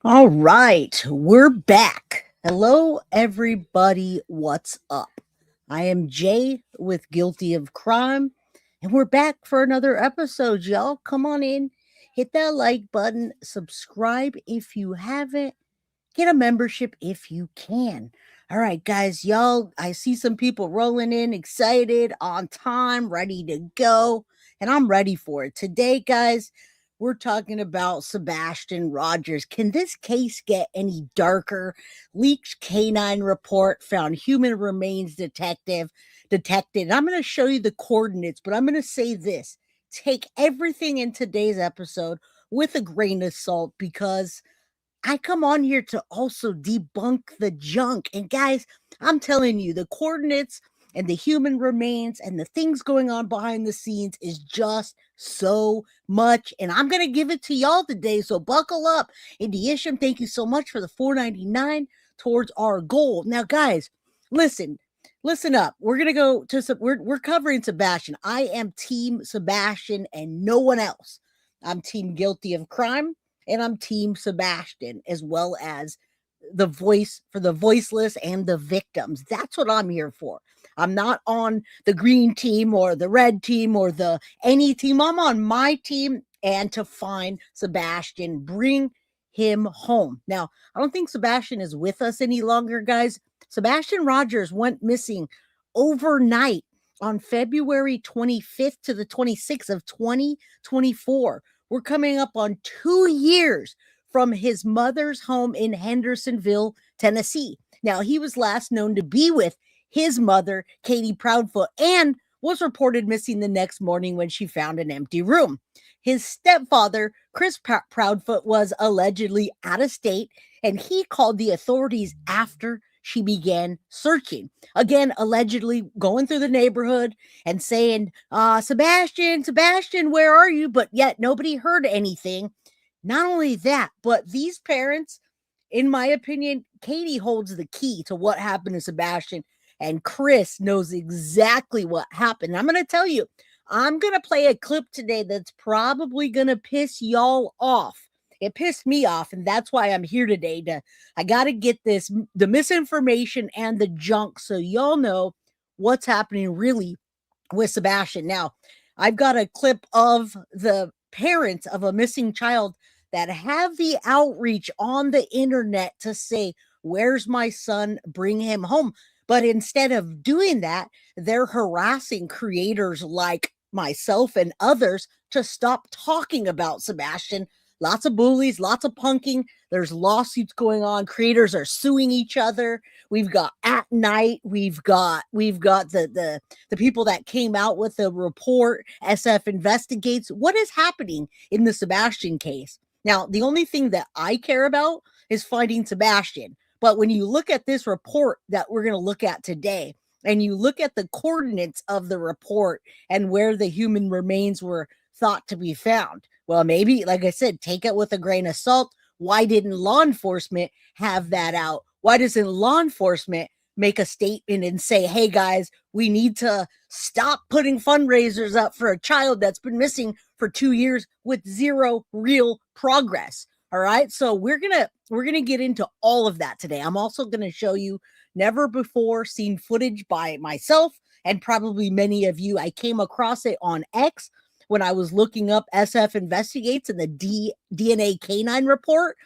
All right, we're back. Hello, everybody. What's up? I am Jay with Guilty of Crime, and we're back for another episode, y'all. Come on in, hit that like button, subscribe if you haven't, get a membership if you can. All right, guys, y'all, I see some people rolling in, excited, on time, ready to go, and I'm ready for it. Today, guys, we're talking about Sebastian Rogers. Can this case get any darker? Leaked K9 report found human remains detected. I'm going to show you the coordinates, but I'm going to say this. Take everything in today's episode with a grain of salt because I come on here to also debunk the junk. And guys, I'm telling you, the coordinates and the human remains and the things going on behind the scenes is just so much. And I'm going to give it to y'all today. So buckle up. Indy Isham, thank you so much for the $4.99 towards our goal. Now, guys, listen up. We're going to go to some, we're covering Sebastian. I am team Sebastian and no one else. I'm team guilty of crime and I'm team Sebastian, as well as the voice for the voiceless and the victims. That's what I'm here for. I'm not on the green team or the red team or the any team. I'm on my team and to find Sebastian, bring him home. Now, I don't think Sebastian is with us any longer, guys. Sebastian Rogers went missing overnight on February 25th to the 26th of 2024. We're coming up on 2 years from his mother's home in Hendersonville, Tennessee. Now, he was last known to be with his mother, Katie Proudfoot, and was reported missing the next morning when she found an empty room. His stepfather, Chris Proudfoot, was allegedly out of state, and he called the authorities after she began searching. Again, allegedly going through the neighborhood and saying, Sebastian, where are you? But yet nobody heard anything. Not only that, but these parents, in my opinion, Katie holds the key to what happened to Sebastian, and Chris knows exactly what happened. I'm going to tell you, I'm going to play a clip today that's probably going to piss y'all off. It pissed me off, and that's why I'm here today. I got to get the misinformation and the junk so y'all know what's happening really with Sebastian. Now, I've got a clip of the parents of a missing child that have the outreach on the internet to say, "Where's my son? Bring him home." But instead of doing that, they're harassing creators like myself and others to stop talking about Sebastian. Lots of bullies, lots of punking. There's lawsuits going on. Creators are suing each other. We've got At Night. We've got the people that came out with the report. SF investigates. What is happening in the Sebastian case? Now, the only thing that I care about is finding Sebastian. But when you look at this report that we're going to look at today, and you look at the coordinates of the report and where the human remains were thought to be found, well, maybe, like I said, take it with a grain of salt. Why didn't law enforcement have that out? Why doesn't law enforcement make a statement and say, hey, guys, we need to stop putting fundraisers up for a child that's been missing for 2 years with zero real progress? All right. So we're gonna get into all of that today. I'm also gonna show you never before seen footage by myself and probably many of you. I came across it on X when I was looking up SF Investigates and the DNA K9 report.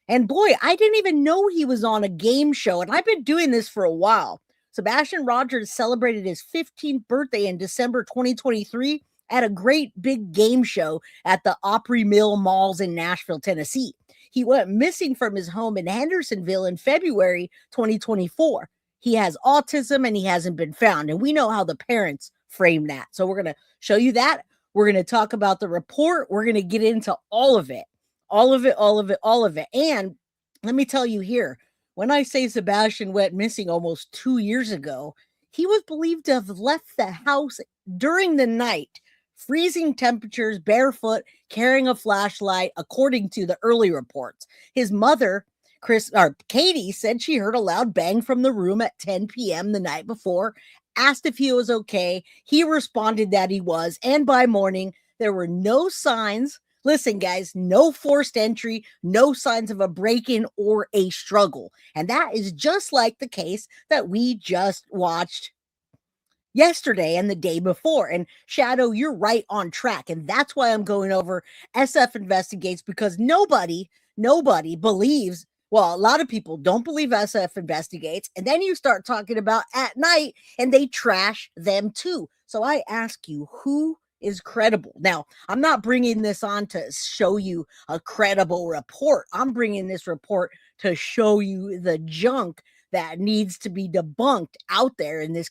And boy, I didn't even know he was on a game show. And I've been doing this for a while. Sebastian Rogers celebrated his 15th birthday in December 2023 at a great big game show at the Opry Mill Malls in Nashville, Tennessee. He went missing from his home in Hendersonville in February 2024. He has autism and he hasn't been found. And we know how the parents frame that. So we're going to show you that. We're going to talk about the report. We're going to get into all of it, all of it, all of it, all of it. And let me tell you here, when I say Sebastian went missing almost 2 years ago, he was believed to have left the house during the night, freezing temperatures, barefoot, carrying a flashlight, according to the early reports. His mother, Katie, said she heard a loud bang from the room at 10 p.m. the night before, asked if he was okay. He responded that he was, and by morning, there were no signs Listen, guys, no forced entry, no signs of a break-in or a struggle. And that is just like the case that we just watched yesterday and the day before. And Shadow, you're right on track. And that's why I'm going over SF Investigates, because nobody believes. Well, a lot of people don't believe SF Investigates. And then you start talking about At Night and they trash them too. So I ask you, who is credible? Now, I'm not bringing this on to show you a credible report. I'm bringing this report to show you the junk that needs to be debunked out there in this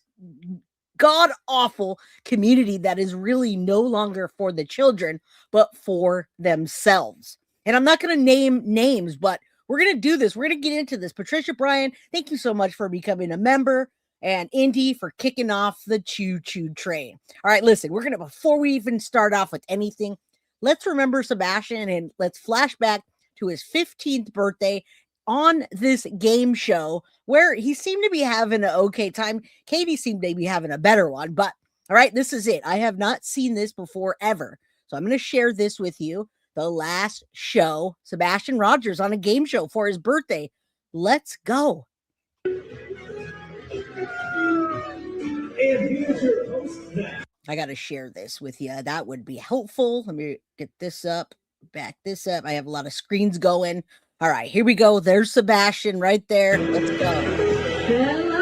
god-awful community that is really no longer for the children, but for themselves. And I'm not going to name names, but we're going to do this. We're going to get into this. Patricia Bryan, thank you so much for becoming a member. And Indy for kicking off the choo-choo train. All right, listen, before we even start off with anything, let's remember Sebastian and let's flash back to his 15th birthday on this game show where he seemed to be having an okay time. Katie seemed to be having a better one, but all right, this is it. I have not seen this before ever. So I'm going to share this with you. The last show, Sebastian Rogers on a game show for his birthday. Let's go. I got to share this with you. That would be helpful. Let me get this up, back this up. I have a lot of screens going. All right, here we go. There's Sebastian right there. Let's go. Hello.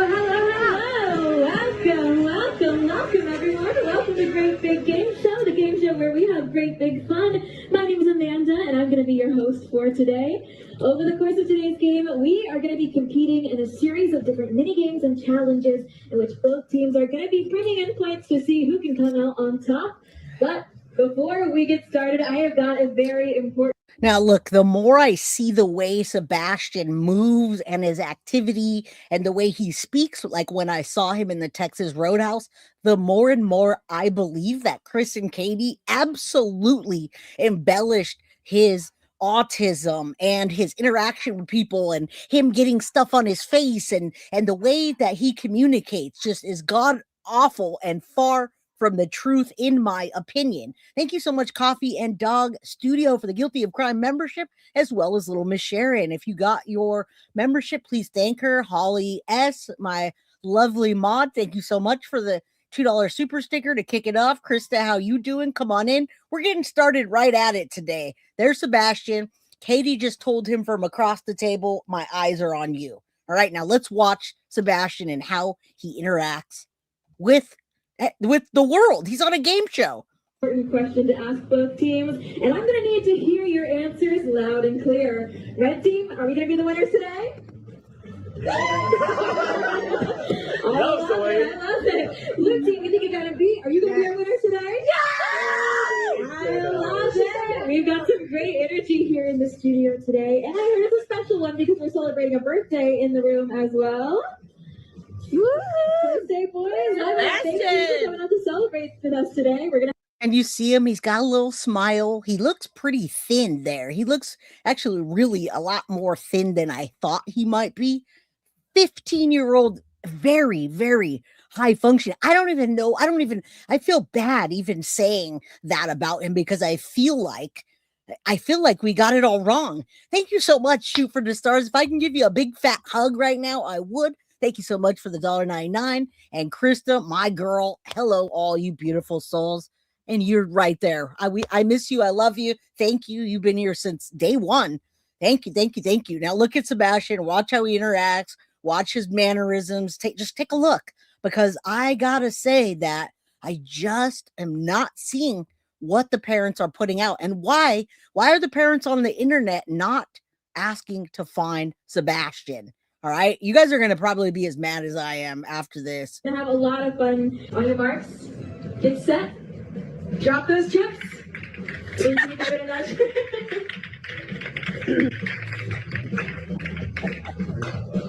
Welcome, everyone. Welcome to Great Big Game Show, the game show where we have great big fun. My name is Amanda, and I'm going to be your host for today. Over the course of today's game, we are going to be competing in a series of different mini games and challenges in which both teams are going to be bringing in points to see who can come out on top. But before we get started, I have got a very important... Now, look, the more I see the way Sebastian moves and his activity and the way he speaks, like when I saw him in the Texas Roadhouse, the more and more I believe that Chris and Katie absolutely embellished his autism and his interaction with people and him getting stuff on his face and the way that he communicates just is god awful and far from the truth, in my opinion. Thank you so much, Coffee and Dog Studio, for the Guilty of Crime membership, as well as Little Miss Sharon. If you got your membership, please thank her. Holly S., my lovely mod, thank you so much for the $2 super sticker to kick it off. Krista, how you doing? Come on in. We're getting started right at it today. There's Sebastian. Katie just told him from across the table, my eyes are on you. All right, now let's watch Sebastian and how he interacts with the world. He's on a game show. Important question to ask both teams, and I'm going to need to hear your answers loud and clear. Red team, are we going to be the winners today? I love it. Blue team, you think you're going to be? Are you going to be our winners today? Yeah! I love it. We've got some great energy here in the studio today, and I heard it's a special one because we're celebrating a birthday in the room as well. Birthday boys! Thank you for coming out to celebrate with us today. And you see him, he's got a little smile. He looks pretty thin there. He looks actually really a lot more thin than I thought he might be. 15-year-old, very, very high function. I feel bad even saying that about him because I feel like we got it all wrong. Thank you so much, Shoot for the Stars. If I can give you a big fat hug right now, I would. Thank you so much for the $1.99. And Krista, my girl, hello, all you beautiful souls. And you're right there. I miss you. I love you. Thank you. You've been here since day one. Thank you. Now look at Sebastian. Watch how he interacts. Watch his mannerisms. Just take a look. Because I got to say that I just am not seeing what the parents are putting out. And why are the parents on the internet not asking to find Sebastian? All right, you guys are going to probably be as mad as I am after this. Gonna have a lot of fun. On your marks, get set, drop those chips.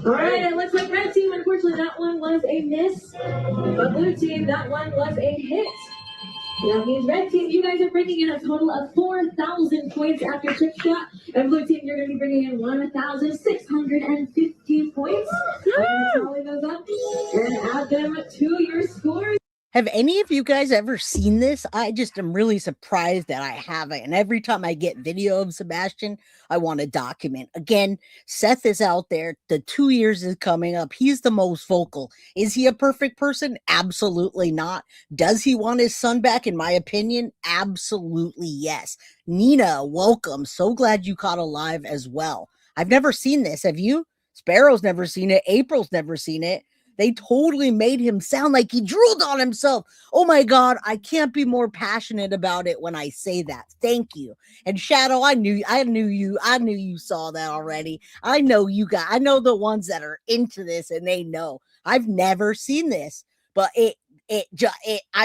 All right, it looks like red team, unfortunately, that one was a miss. But blue team, that one was a hit. That means red team, you guys are bringing in a total of 4,000 points after chip shot. And blue team, you're going to be bringing in 1,615 points. I'm going to tally those up and add them to your scores. Have any of you guys ever seen this? I just am really surprised that I haven't. And every time I get video of Sebastian, I want to document. Again, Seth is out there. The 2 years is coming up. He's the most vocal. Is he a perfect person? Absolutely not. Does he want his son back? In my opinion, absolutely yes. Nina, welcome. So glad you caught alive as well. I've never seen this. Have you? Sparrow's never seen it. April's never seen it. They totally made him sound like he drooled on himself. Oh my God, I can't be more passionate about it when I say that. Thank you. And Shadow, I knew you saw that already. I know the ones that are into this and they know. I've never seen this, but I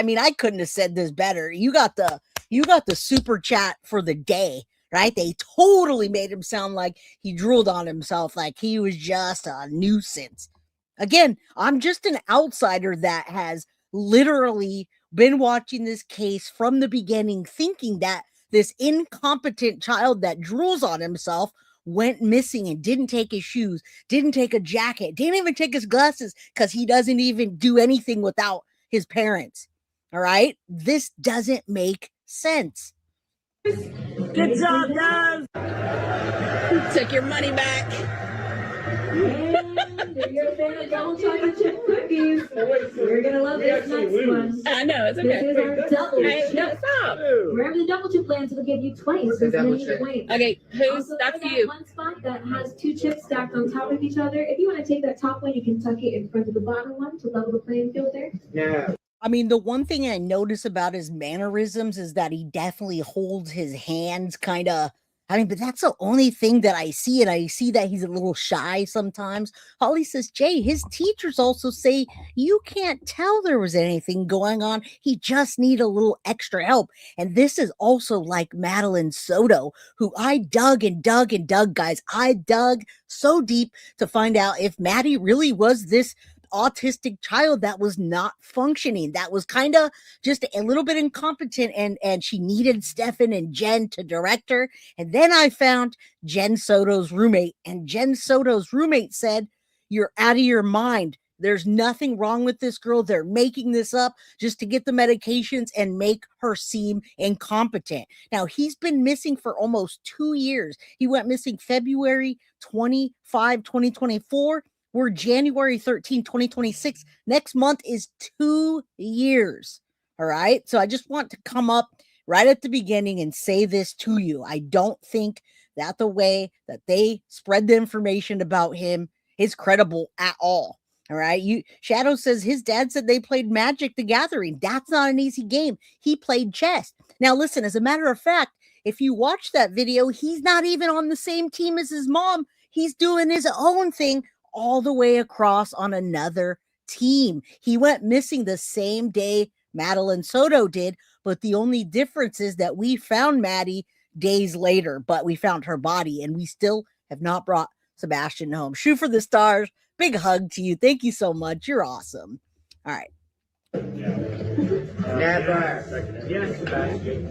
mean, I couldn't have said this better. You got the super chat for the day, right? They totally made him sound like he drooled on himself, like he was just a nuisance. Again, I'm just an outsider that has literally been watching this case from the beginning, thinking that this incompetent child that drools on himself went missing and didn't take his shoes, didn't take a jacket, didn't even take his glasses because he doesn't even do anything without his parents. All right? This doesn't make sense. Good job, guys. Took your money back. And if you're a fan of double chocolate chip cookies, you're going to love this next one. I know, it's okay. This is our double chip. No, stop. Wherever the double chip lands, it'll give you twice as many points. Okay, Also, that's there's you. one spot that has 2 chips stacked on top of each other. If you want to take that top one, you can tuck it in front of the bottom one to level the playing field there. Yeah. I mean, the one thing I notice about his mannerisms is that he definitely holds his hands kind of. I mean, but that's the only thing that I see. And I see that he's a little shy sometimes. Holly says, Jay, his teachers also say you can't tell there was anything going on. He just need a little extra help. And this is also like Madeline Soto, who I dug and dug and dug, guys. I dug so deep to find out if Maddie really was this autistic child that was not functioning, that was kind of just a little bit incompetent, and she needed Stefan and Jen to direct her. And then I found Jen Soto's roommate, and Jen Soto's roommate said, you're out of your mind. There's nothing wrong with this girl. They're making this up just to get the medications and make her seem incompetent. Now, he's been missing for almost 2 years. He went missing February 25, 2024. We're January 13, 2026. Next month is 2 years. All right. So I just want to come up right at the beginning and say this to you. I don't think that the way that they spread the information about him is credible at all. All right. Shadow says his dad said they played Magic the Gathering. That's not an easy game. He played chess. Now, listen, as a matter of fact, if you watch that video, he's not even on the same team as his mom. He's doing his own thing all the way across on another team. He went missing the same day Madeline Soto did, but the only difference is that we found Maddie days later, but we found her body, and we still have not brought Sebastian home. Shoot for the stars. Big hug to you. Thank you so much. You're awesome. All right. Never. Yes, Sebastian.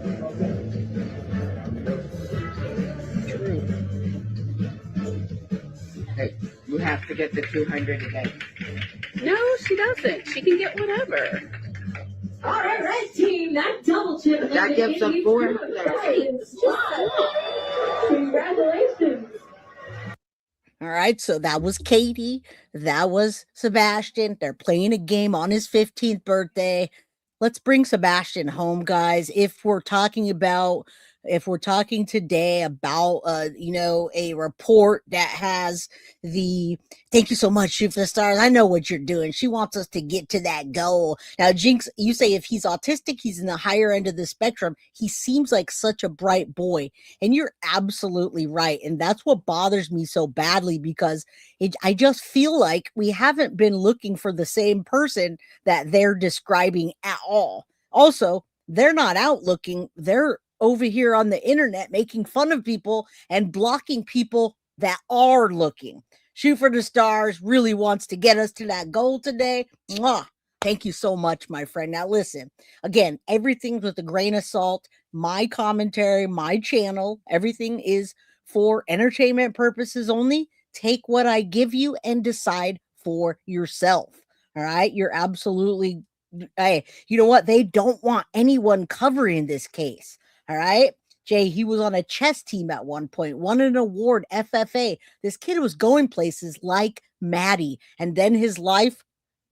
Hey, you have to get the 200 a day. No, she doesn't. She can get whatever. All right, red team, that double chip. That gives them 4. Congratulations. All right, so that was Katie. That was Sebastian. They're playing a game on his 15th birthday. Let's bring Sebastian home, guys. If we're talking today about a report that has thank you so much, Shoot for the Stars. I know what you're doing. She wants us to get to that goal. Now, Jinx, you say if he's autistic, he's in the higher end of the spectrum. He seems like such a bright boy, and you're absolutely right. And that's what bothers me so badly, because I just feel like we haven't been looking for the same person that they're describing at all. Also, they're not out looking. They're over here on the internet making fun of people and blocking people that are looking. Shoot for the Stars really wants to get us to that goal today. Mwah. Thank you so much, my friend. Now listen, again, everything's with a grain of salt. My commentary, my channel, everything is for entertainment purposes only. Take what I give you and decide for yourself. All right. You're absolutely Hey, you know what? They don't want anyone covering this case. All right. Jay, he was on a chess team at one point, won an award, FFA. This kid was going places like Maddie, and then his life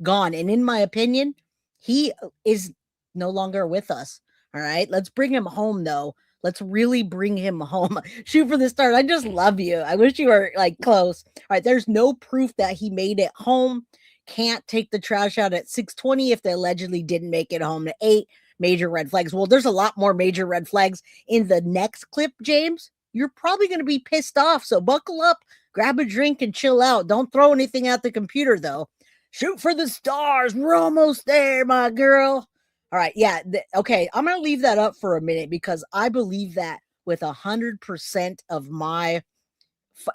gone. And in my opinion, he is no longer with us. All right. Let's bring him home, though. Let's really bring him home. Shoot for the stars. I just love you. I wish you were like close. All right. There's no proof that he made it home. Can't take the trash out at 6:20 if they allegedly didn't make it home to 8. Major red flags. Well, there's a lot more major red flags in the next clip, James. You're probably going to be pissed off. So buckle up, grab a drink, and chill out. Don't throw anything at the computer, though. Shoot for the stars. We're almost there, my girl. All right. Yeah. Okay. I'm going to leave that up for a minute because I believe that with 100% of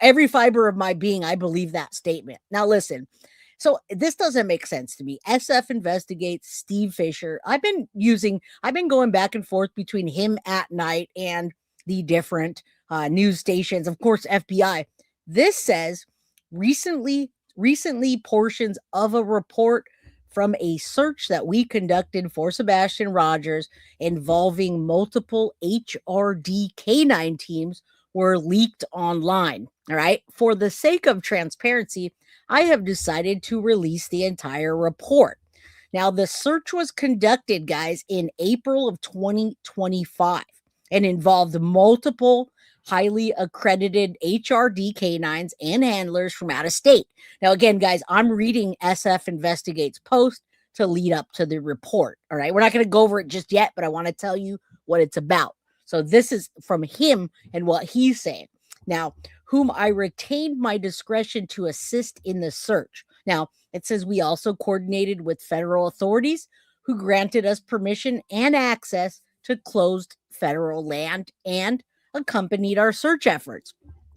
every fiber of my being, I believe that statement. Now, listen. So this doesn't make sense to me. SF investigates Steve Fisher. I've been going back and forth between him at night and the different news stations. Of course, FBI. This says recently portions of a report from a search that we conducted for Sebastian Rogers involving multiple HRD K9 teams were leaked online. All right. For the sake of transparency, I have decided to release the entire report. Now, the search was conducted, guys, in April of 2025 and involved multiple highly accredited HRD K9s and handlers from out of state. Now, again, guys, I'm reading SF Investigates post to lead up to the report. All right. We're not going to go over it just yet, but I want to tell you what it's about. So this is from him and what he's saying. Now, whom I retained my discretion to assist in the search. Now, it says we also coordinated with federal authorities who granted us permission and access to closed federal land and accompanied our search efforts.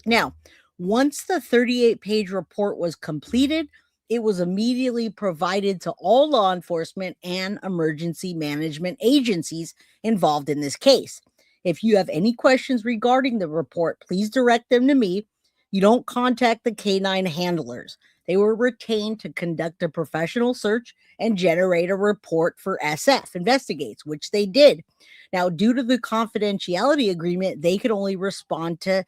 Now, once the 38-page report was completed, it was immediately provided to all law enforcement and emergency management agencies involved in this case. If you have any questions regarding the report, please direct them to me. You don't contact the K9 handlers. They were retained to conduct a professional search and generate a report for SF Investigates, which they did. Now, due to the confidentiality agreement, they could only respond to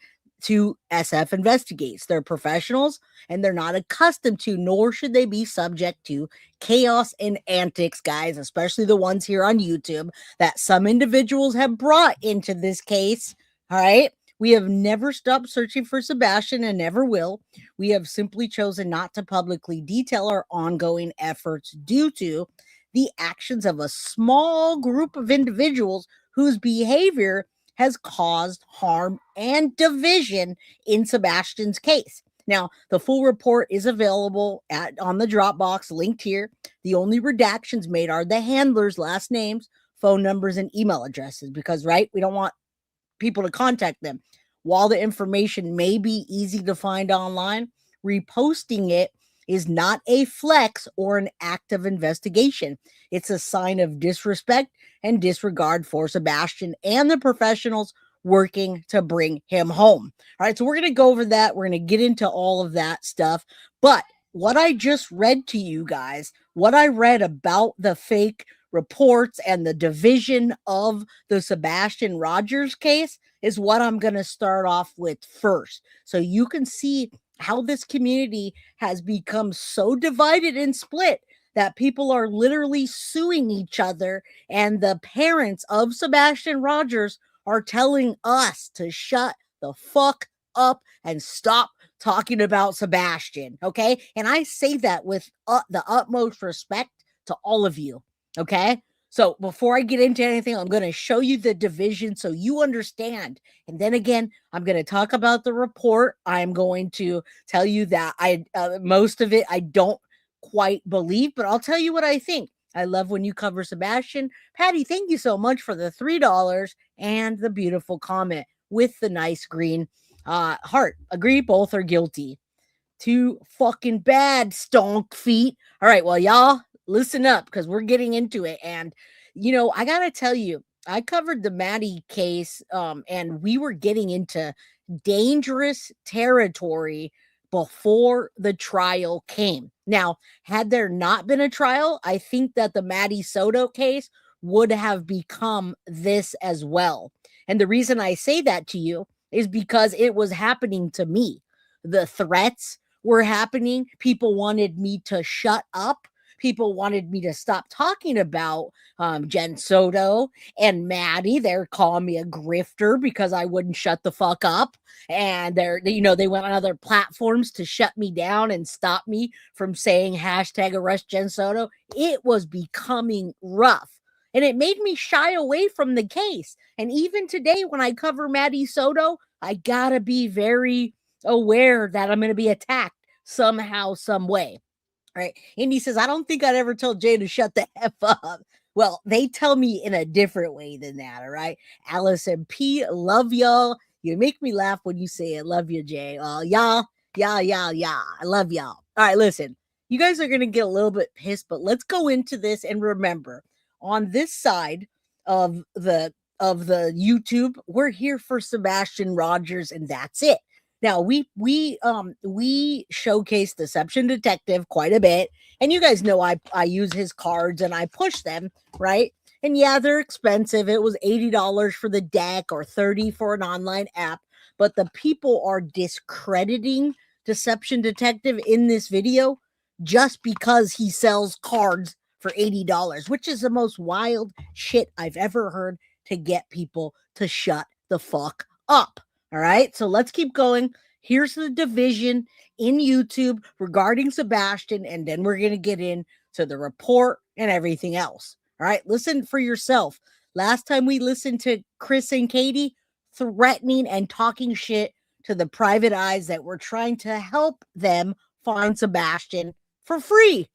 SF Investigates. They're professionals and they're not accustomed to, nor should they be subject to chaos and antics, guys, especially the ones here on YouTube that some individuals have brought into this case. All right. We have never stopped searching for Sebastian and never will. We have simply chosen not to publicly detail our ongoing efforts due to the actions of a small group of individuals whose behavior has caused harm and division in Sebastian's case. Now, the full report is available on the Dropbox linked here. The only redactions made are the handlers' last names, phone numbers, and email addresses because, right, we don't want people to contact them. While the information may be easy to find online, reposting it is not a flex or an act of investigation. It's a sign of disrespect and disregard for Sebastian and the professionals working to bring him home. All right, so we're going to go over that. We're going to get into all of that stuff. But what I just read to you guys, what I read about the fake reports and the division of the Sebastian Rogers case is what I'm going to start off with first. So you can see how this community has become so divided and split that people are literally suing each other, and the parents of Sebastian Rogers are telling us to shut the fuck up and stop talking about Sebastian, okay? And I say that with the utmost respect to all of you, okay? So before I get into anything, I'm going to show you the division so you understand. And then again, I'm going to talk about the report. I'm going to tell you that most of it I don't quite believe, but I'll tell you what I think. I love when you cover Sebastian. Patty, thank you so much for the $3 and the beautiful comment with the nice green heart. Agree, both are guilty. Too fucking bad, stonk feet. All right, well, y'all, listen up because we're getting into it. And, you know, I got to tell you, I covered the Maddie case and we were getting into dangerous territory before the trial came. Now, had there not been a trial, I think that the Maddie Soto case would have become this as well. And the reason I say that to you is because it was happening to me. The threats were happening. People wanted me to shut up. People wanted me to stop talking about Jen Soto and Maddie. They're calling me a grifter because I wouldn't shut the fuck up. And they went on other platforms to shut me down and stop me from saying hashtag arrest Jen Soto. It was becoming rough. And it made me shy away from the case. And even today, when I cover Maddie Soto, I gotta be very aware that I'm gonna be attacked somehow, some way. Right. Indy says, I don't think I'd ever tell Jay to shut the F up. Well, they tell me in a different way than that. All right. Allison P, love y'all. You make me laugh when you say it. Love you, Jay. Y'all. I love y'all. All right, listen. You guys are going to get a little bit pissed, but let's go into this and remember, on this side of the YouTube, we're here for Sebastian Rogers, and that's it. Now, we showcase Deception Detective quite a bit, and you guys know I use his cards and I push them, right? And yeah, they're expensive. It was $80 for the deck or $30 for an online app, but the people are discrediting Deception Detective in this video just because he sells cards for $80, which is the most wild shit I've ever heard to get people to shut the fuck up. All right, so let's keep going. Here's the division in YouTube regarding Sebastian, and then we're going to get into the report and everything else. All right, listen for yourself. Last time we listened to Chris and Katie threatening and talking shit to the private eyes that were trying to help them find Sebastian for free.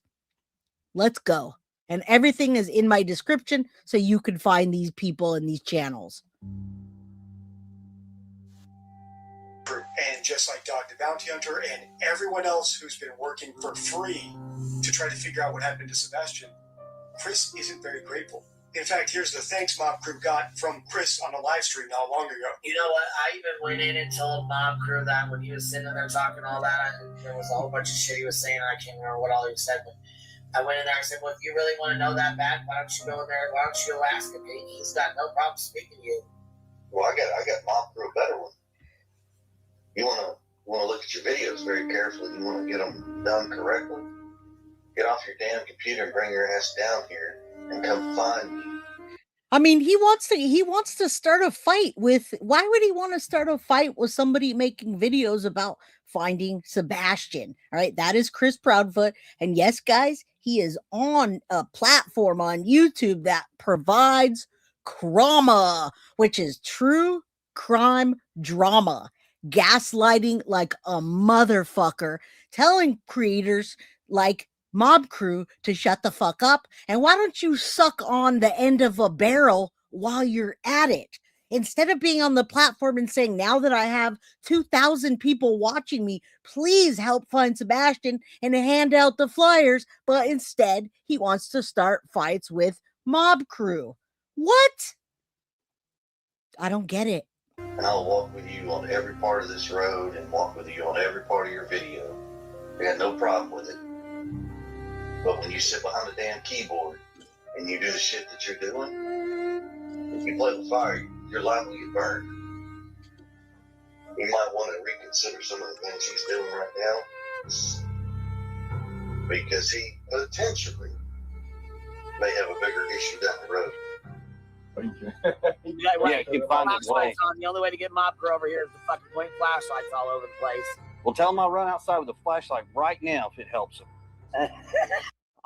Let's go. And everything is in my description so you can find these people and these channels. And just like Dog the Bounty Hunter and everyone else who's been working for free to try to figure out what happened to Sebastian, Chris isn't very grateful. In fact, here's the thanks Mob Crew got from Chris on a live stream not long ago. You know what? I even went in and told Mob Crew that when he was sitting there talking all that, there was a whole bunch of shit he was saying. I can't remember what all he said, but I went in there and said, well, if you really want to know that bad, why don't you go in there? Why don't you go ask him? He's got no problem speaking to you. Well, I got Mob Crew a better one. You want to look at your videos very carefully. You want to get them done correctly. Get off your damn computer and bring your ass down here and come find me. I mean, he wants to start a fight with. Why would he want to start a fight with somebody making videos about finding Sebastian? All right, that is Chris Proudfoot, and yes, guys, he is on a platform on YouTube that provides crama, which is true crime drama. Gaslighting like a motherfucker, telling creators like Mob Crew to shut the fuck up. And why don't you suck on the end of a barrel while you're at it? Instead of being on the platform and saying, now that I have 2,000 people watching me, please help find Sebastian and hand out the flyers. But instead, he wants to start fights with Mob Crew. What? I don't get it. And I'll walk with you on every part of this road and walk with you on every part of your video. I got no problem with it. But when you sit behind a damn keyboard and you do the shit that you're doing, if you play with fire, you're liable to get burned. You might want to reconsider some of the things he's doing right now, because he potentially may have a bigger issue down the road. Yeah, you can find his way. The only way to get Mob Crew over here is to fucking point flashlights all over the place. Well, tell him I'll run outside with a flashlight right now if it helps him.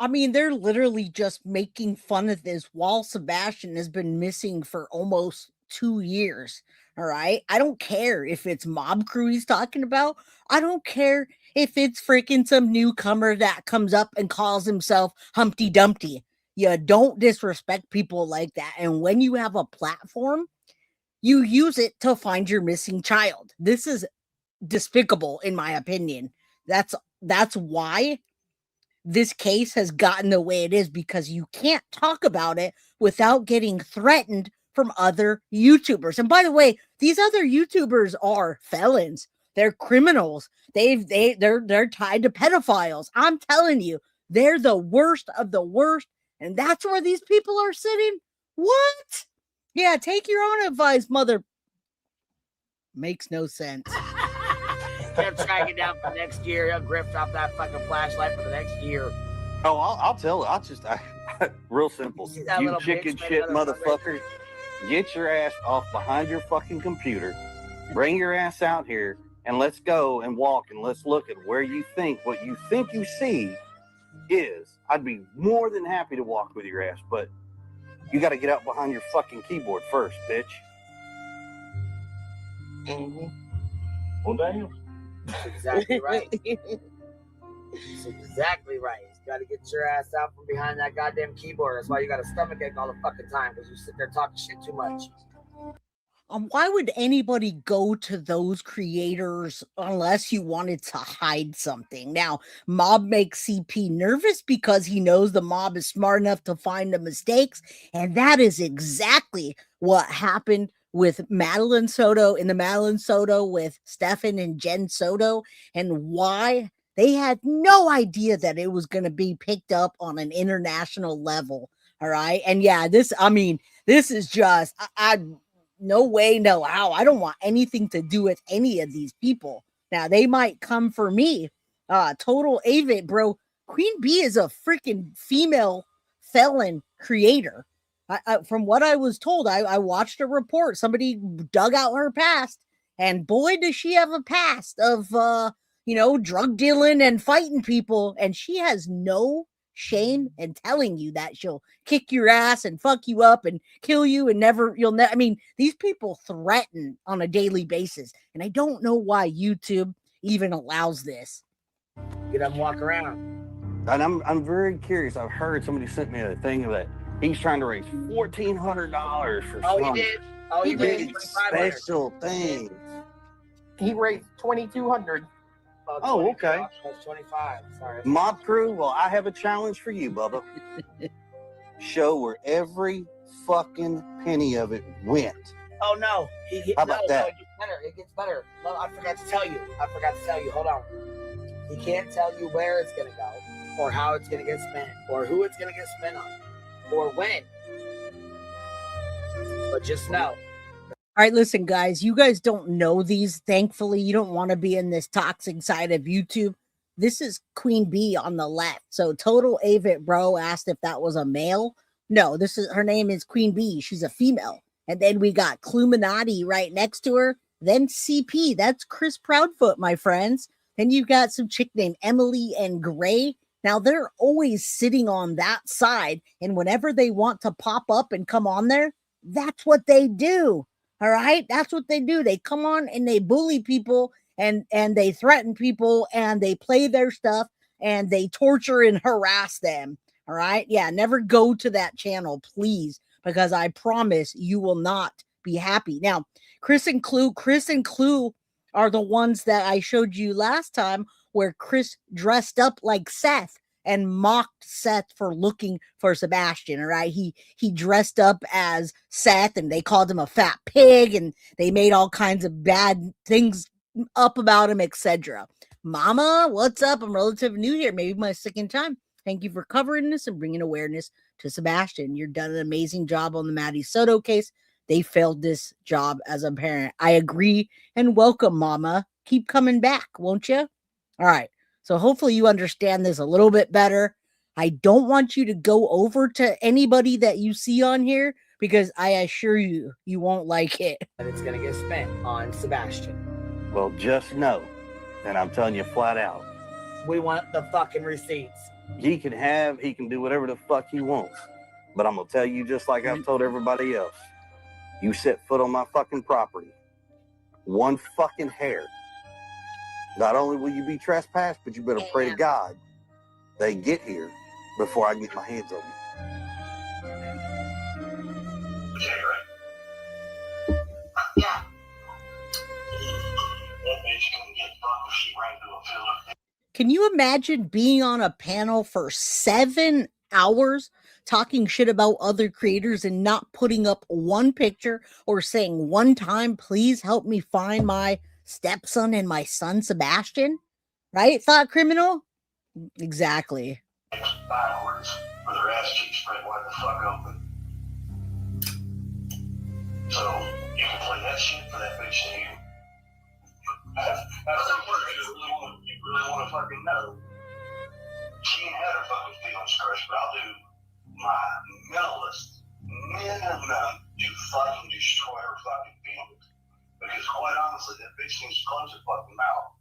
I mean, they're literally just making fun of this while Sebastian has been missing for almost 2 years. All right. I don't care if it's Mob Crew he's talking about. I don't care if it's freaking some newcomer that comes up and calls himself Humpty Dumpty. You don't disrespect people like that. And when you have a platform, you use it to find your missing child. This is despicable, in my opinion. That's why this case has gotten the way it is, because you can't talk about it without getting threatened from other YouTubers. And by the way, these other YouTubers are felons. They're criminals. They're tied to pedophiles. I'm telling you, they're the worst of the worst, and that's where these people are sitting. What? Yeah, take your own advice, mother. Makes no sense. He'll track it down for next year. He'll grift off that fucking flashlight for the next year. Oh, I'll tell it. Real simple. See that You little chicken bitch, shit motherfucker? motherfucker. Get your ass off behind your fucking computer. Bring your ass out here and let's go and walk and let's look at where you think what you think you see is. I'd be more than happy to walk with your ass, but you got to get out behind your fucking keyboard first, bitch. Mm-hmm. Well, damn. That's exactly right. That's exactly right. You got to get your ass out from behind that goddamn keyboard. That's why you got a stomachache all the fucking time, because you sit there talking shit too much. Why would anybody go to those creators unless you wanted to hide something? Now, Mob makes CP nervous because he knows the mob is smart enough to find the mistakes. And that is exactly what happened with Madeline Soto in the Madeline Soto with Stefan and Jen Soto, and why they had no idea that it was going to be picked up on an international level. All right. And yeah, this is just, no way, no how. I don't want anything to do with any of these people. Now, they might come for me. Total Avit, bro. Queen Bee is a freaking female felon creator. From what I was told, I watched a report. Somebody dug out her past, and boy, does she have a past of, drug dealing and fighting people. And she has no shame in telling you that she'll kick your ass and fuck you up and kill you and these people threaten on a daily basis, and I don't know why YouTube even allows this. Get up and walk around. And I'm very curious. I've heard somebody sent me a thing that he's trying to raise $1,400 for some He did. Oh, he big did. special things. He raised $2,200. Oh, okay. That's 25. Sorry. Mob crew, well, I have a challenge for you, Bubba. Show where every fucking penny of it went. Oh, no. How about that? No, it gets better. It gets better. No, I forgot to tell you. Hold on. He can't tell you where it's going to go, or how it's going to get spent, or who it's going to get spent on, or when. But just know. All right, listen, guys, you guys don't know these. Thankfully, you don't want to be in this toxic side of YouTube. This is Queen Bee on the left. So Total Avit Bro asked if that was a male. No, her name is Queen Bee. She's a female. And then we got Cluminati right next to her. Then CP. That's Chris Proudfoot, my friends. Then you've got some chick named Emily and Gray. Now, they're always sitting on that side. And whenever they want to pop up and come on there, that's what they do. All right, that's what they do. They come on and they bully people and they threaten people and they play their stuff and they torture and harass them. All right, yeah, never go to that channel, please, because I promise you will not be happy. Now, Chris and Clue are the ones that I showed you last time, where Chris dressed up like Seth and mocked Seth for looking for Sebastian. All right. He dressed up as Seth and they called him a fat pig and they made all kinds of bad things up about him, etc. Mama, what's up? I'm relatively new here. Maybe my second time. Thank you for covering this and bringing awareness to Sebastian. You've done an amazing job on the Maddie Soto case. They failed this job as a parent. I agree, and welcome, Mama. Keep coming back, won't you? All right. So hopefully you understand this a little bit better. I don't want you to go over to anybody that you see on here, because I assure you, you won't like it. And it's going to get spent on Sebastian. Well, just know, and I'm telling you flat out, we want the fucking receipts. He can do whatever the fuck he wants. But I'm going to tell you, just like I've told everybody else, you set foot on my fucking property, one fucking hair, not only will you be trespassed, but you better pray to God they get here before I get my hands on you. Yeah. Can you imagine being on a panel for 7 hours talking shit about other creators and not putting up one picture or saying one time, please help me find my stepson and my son Sebastian? Right, thought criminal? Exactly. Backwards with her ass cheeks spread wide the fuck open. So you can play that shit for that bitch to you. That's the part you really want to fucking know. She ain't had her fucking feelings crushed, but I'll do my minimalist minimum to fucking destroy her fucking feelings. Because quite honestly, that bitch needs to close her fucking mouth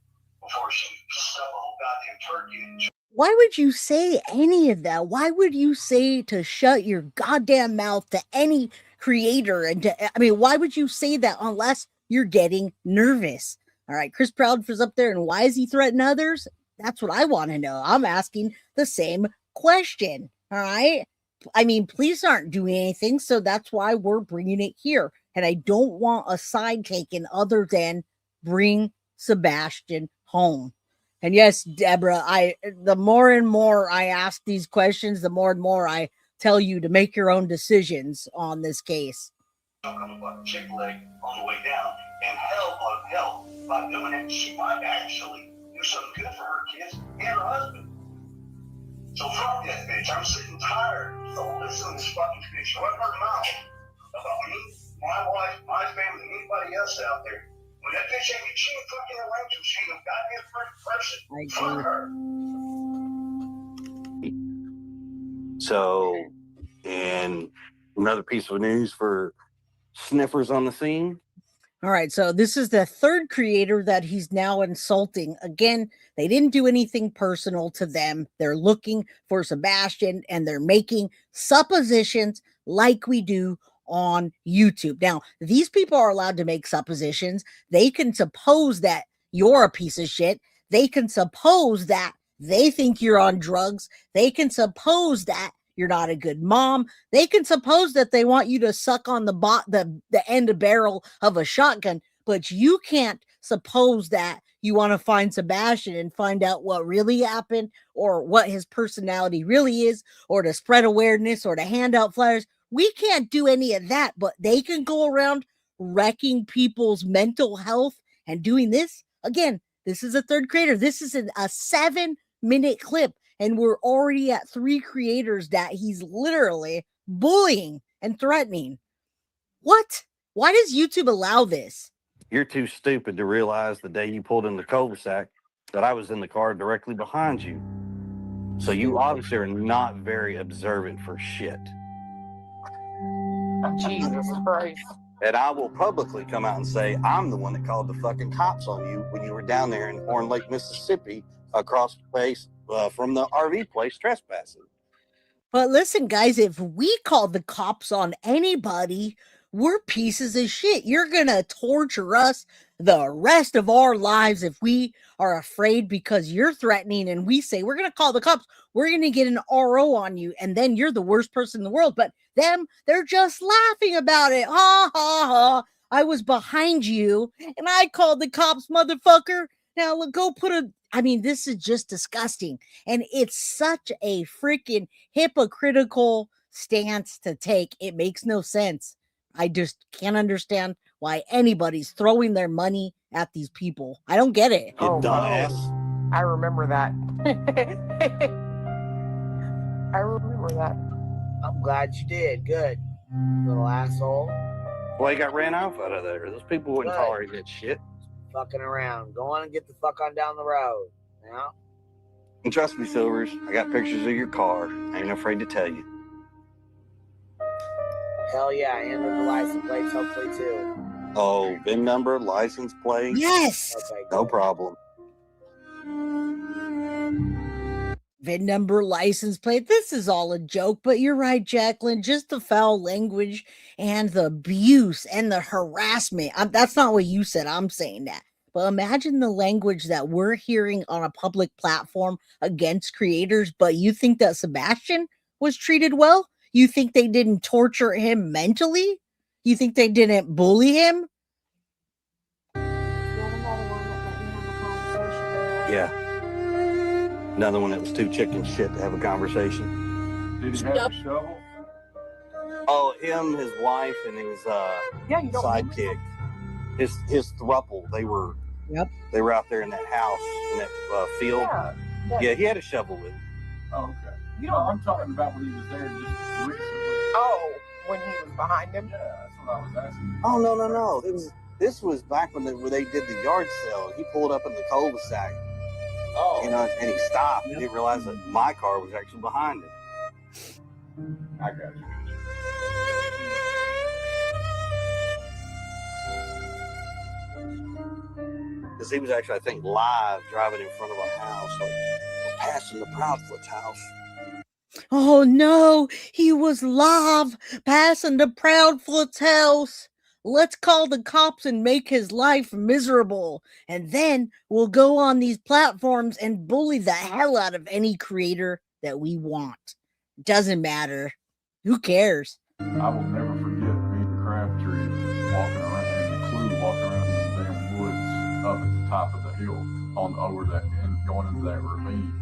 before she stuff a whole goddamn turkey in. Why would you say any of that? Why would you say to shut your goddamn mouth to any creator? And why would you say that unless you're getting nervous? All right, Chris Proudfoot's up there, and why is he threatening others? That's what I want to know. I'm asking the same question. All right. I mean, police aren't doing anything, so that's why we're bringing it here. And I don't want a side taken other than bring Sebastian home. And yes, Deborah, the more and more I ask these questions, the more and more I tell you to make your own decisions on this case. Chick-fil-A on the way down, and hell, by doing it, she might actually do something good for her kids and her husband. So fuck that bitch. I'm sick and tired of listening to this fucking bitch run her mouth about me, my wife, my family, anybody else out there. When that bitch ain't, she ain't fucking around to, she ain't a goddamn person. Fuck her. So, and another piece of news for sniffers on the scene. All right, so this is the third creator that he's now insulting. Again, they didn't do anything personal to them. They're looking for Sebastian, and they're making suppositions like we do on YouTube. Now, these people are allowed to make suppositions. They can suppose that you're a piece of shit. They can suppose that they think you're on drugs. They can suppose that you're not a good mom. They can suppose that they want you to suck on the end of barrel of a shotgun, but you can't suppose that you want to find Sebastian and find out what really happened or what his personality really is, or to spread awareness or to hand out flyers. We can't do any of that, but they can go around wrecking people's mental health and doing this. Again, this is a third creator. This is a 7-minute clip. And we're already at 3 creators that he's literally bullying and threatening. What? Why does YouTube allow this? You're too stupid to realize the day you pulled in the cul-de-sac that I was in the car directly behind you. So you obviously are not very observant for shit. Jesus Christ. And I will publicly come out and say I'm the one that called the fucking cops on you when you were down there in Horn Lake, Mississippi, across the place from the RV place trespassing. But listen, guys, if we call the cops on anybody, we're pieces of shit. You're going to torture us the rest of our lives if we are afraid because you're threatening and we say we're going to call the cops. We're going to get an RO on you, and then you're the worst person in the world. But them, they're just laughing about it. Ha, ha, ha. I was behind you, and I called the cops, motherfucker. Now, look, go put a... I mean, this is just disgusting. And it's such a freaking hypocritical stance to take. It makes no sense. I just can't understand why anybody's throwing their money at these people. I don't get it. You dumbass. I remember that. I remember that. I'm glad you did. Good. Little asshole. Well, you got ran off out of there. Those people wouldn't Good. tolerate that shit. Fucking around. Go on and get the fuck on down the road. You know? And trust me, Silvers, I got pictures of your car. I ain't afraid to tell you. Hell yeah, and the license plates hopefully too. Oh, VIN number, license plate? Yes. Okay, No good. problem. VIN number, license plate. This is all a joke, but you're right, Jacqueline. Just the foul language and the abuse and the harassment. That's not what you said. I'm saying that. But imagine the language that we're hearing on a public platform against creators, but you think that Sebastian was treated well? You think they didn't torture him mentally? You think they didn't bully him? Yeah. Another one that was too chicken shit to have a conversation. Did he have a shovel? Oh, him, his wife, and his Yeah, you don't sidekick. His throuple, they were Yep. They were out there in that house, in that field. Yeah, he had a shovel with him. Oh, okay. You know, I'm talking about when he was there just recently. Oh, when he was behind him? Yeah, that's what I was asking. Oh, no. This was back when they did the yard sale. He pulled up in the cul-de-sac. Oh. You know, and he stopped. He didn't realize that my car was actually behind him. I got you. Because he was actually, I think, live driving in front of our house. So we're passing the Proudfoot's house. Oh no, he was live passing the Proudfoot's house. Let's call the cops and make his life miserable. And then we'll go on these platforms and bully the hell out of any creator that we want. Doesn't matter. Who cares? I will never forget me and Crabtree walking around in the Clue, walking around in the damn woods up at the top of the hill over that and going into that ravine.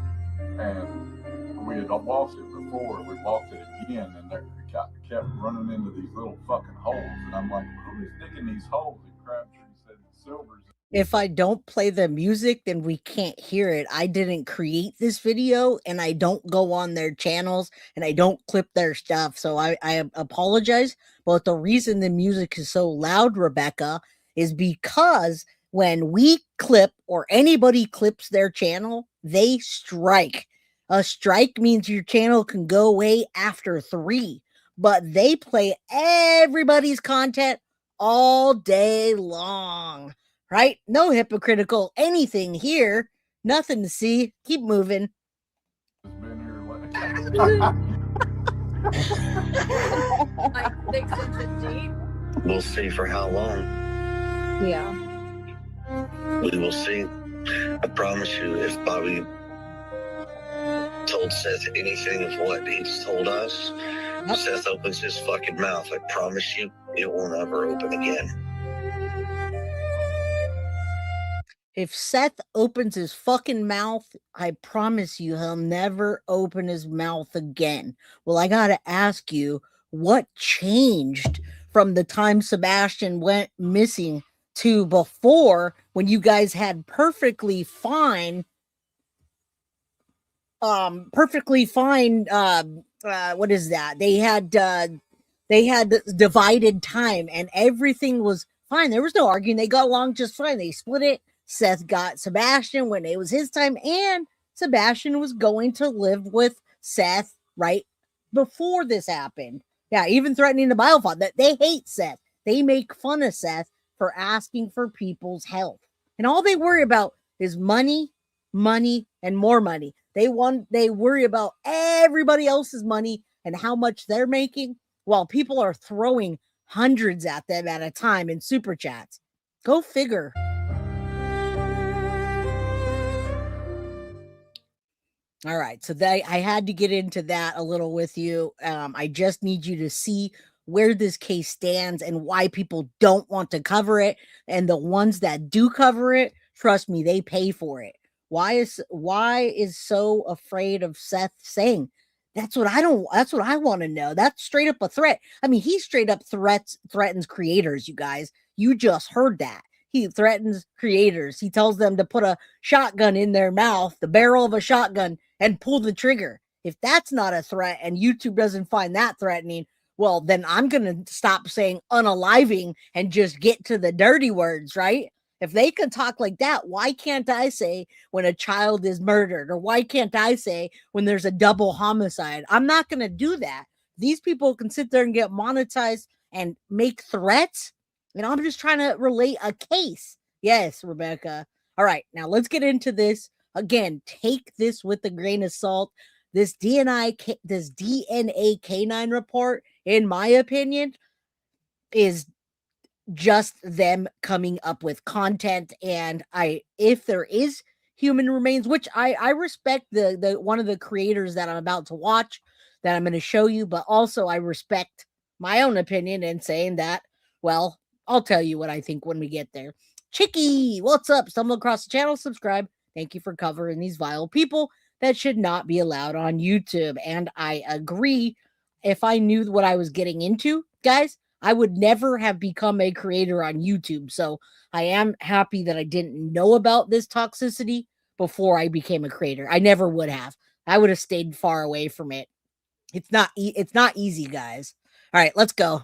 And we had walked it before, we walked it again, and they kept running into these little fucking holes. And I'm like, who is digging these holes? And Crabtree said, Silver's. If I don't play the music, then we can't hear it. I didn't create this video, and I don't go on their channels, and I don't clip their stuff. So I apologize. But the reason the music is so loud, Rebecca, is because when we clip or anybody clips their channel, they strike. A strike means your channel can go away after 3, but they play everybody's content all day long. Right? No hypocritical anything here. Nothing to see. Keep moving. Like 6 inches deep. We'll see for how long. Yeah. We will see. I promise you, if Bobby told Seth anything of what he's told us, Seth opens his fucking mouth. I promise you, it will never open again. If Seth opens his fucking mouth, I promise you he'll never open his mouth again. Well, I gotta ask you, what changed from the time Sebastian went missing to before, when you guys had perfectly fine, what is that? They had divided time and everything was fine. There was no arguing. They got along just fine. They split it. Seth got Sebastian when it was his time, and Sebastian was going to live with Seth right before this happened. Yeah, even threatening the biofile. That they hate Seth. They make fun of Seth for asking for people's help. And all they worry about is money, and more money. They worry about everybody else's money and how much they're making, while people are throwing hundreds at them at a time in super chats. Go figure. All right, so I had to get into that a little with you. I just need you to see where this case stands and why people don't want to cover it. And the ones that do cover it, trust me, they pay for it. Why is so afraid of Seth saying? That's what I want to know. That's straight up a threat. I mean, he straight up threatens creators, you guys. You just heard that. He threatens creators. He tells them to put a shotgun in their mouth, the barrel of a shotgun, and pull the trigger. If that's not a threat and YouTube doesn't find that threatening, well, then I'm going to stop saying unaliving and just get to the dirty words, right? If they can talk like that, why can't I say when a child is murdered? Or why can't I say when there's a double homicide? I'm not going to do that. These people can sit there and get monetized and make threats. And I'm just trying to relate a case. Yes, Rebecca. All right, now let's get into this. Again, take this with a grain of salt. This DNA K9 report, in my opinion, is just them coming up with content. And if there is human remains, which I respect the one of the creators that I'm about to watch, that I'm going to show you, but also I respect my own opinion in saying that, well, I'll tell you what I think when we get there. Chicky, what's up? Stumble across the channel, subscribe. Thank you for covering these vile people that should not be allowed on YouTube. And I agree. If I knew what I was getting into, guys, I would never have become a creator on YouTube. So I am happy that I didn't know about this toxicity before I became a creator. I never would have. I would have stayed far away from it. It's not easy, guys. All right, let's go.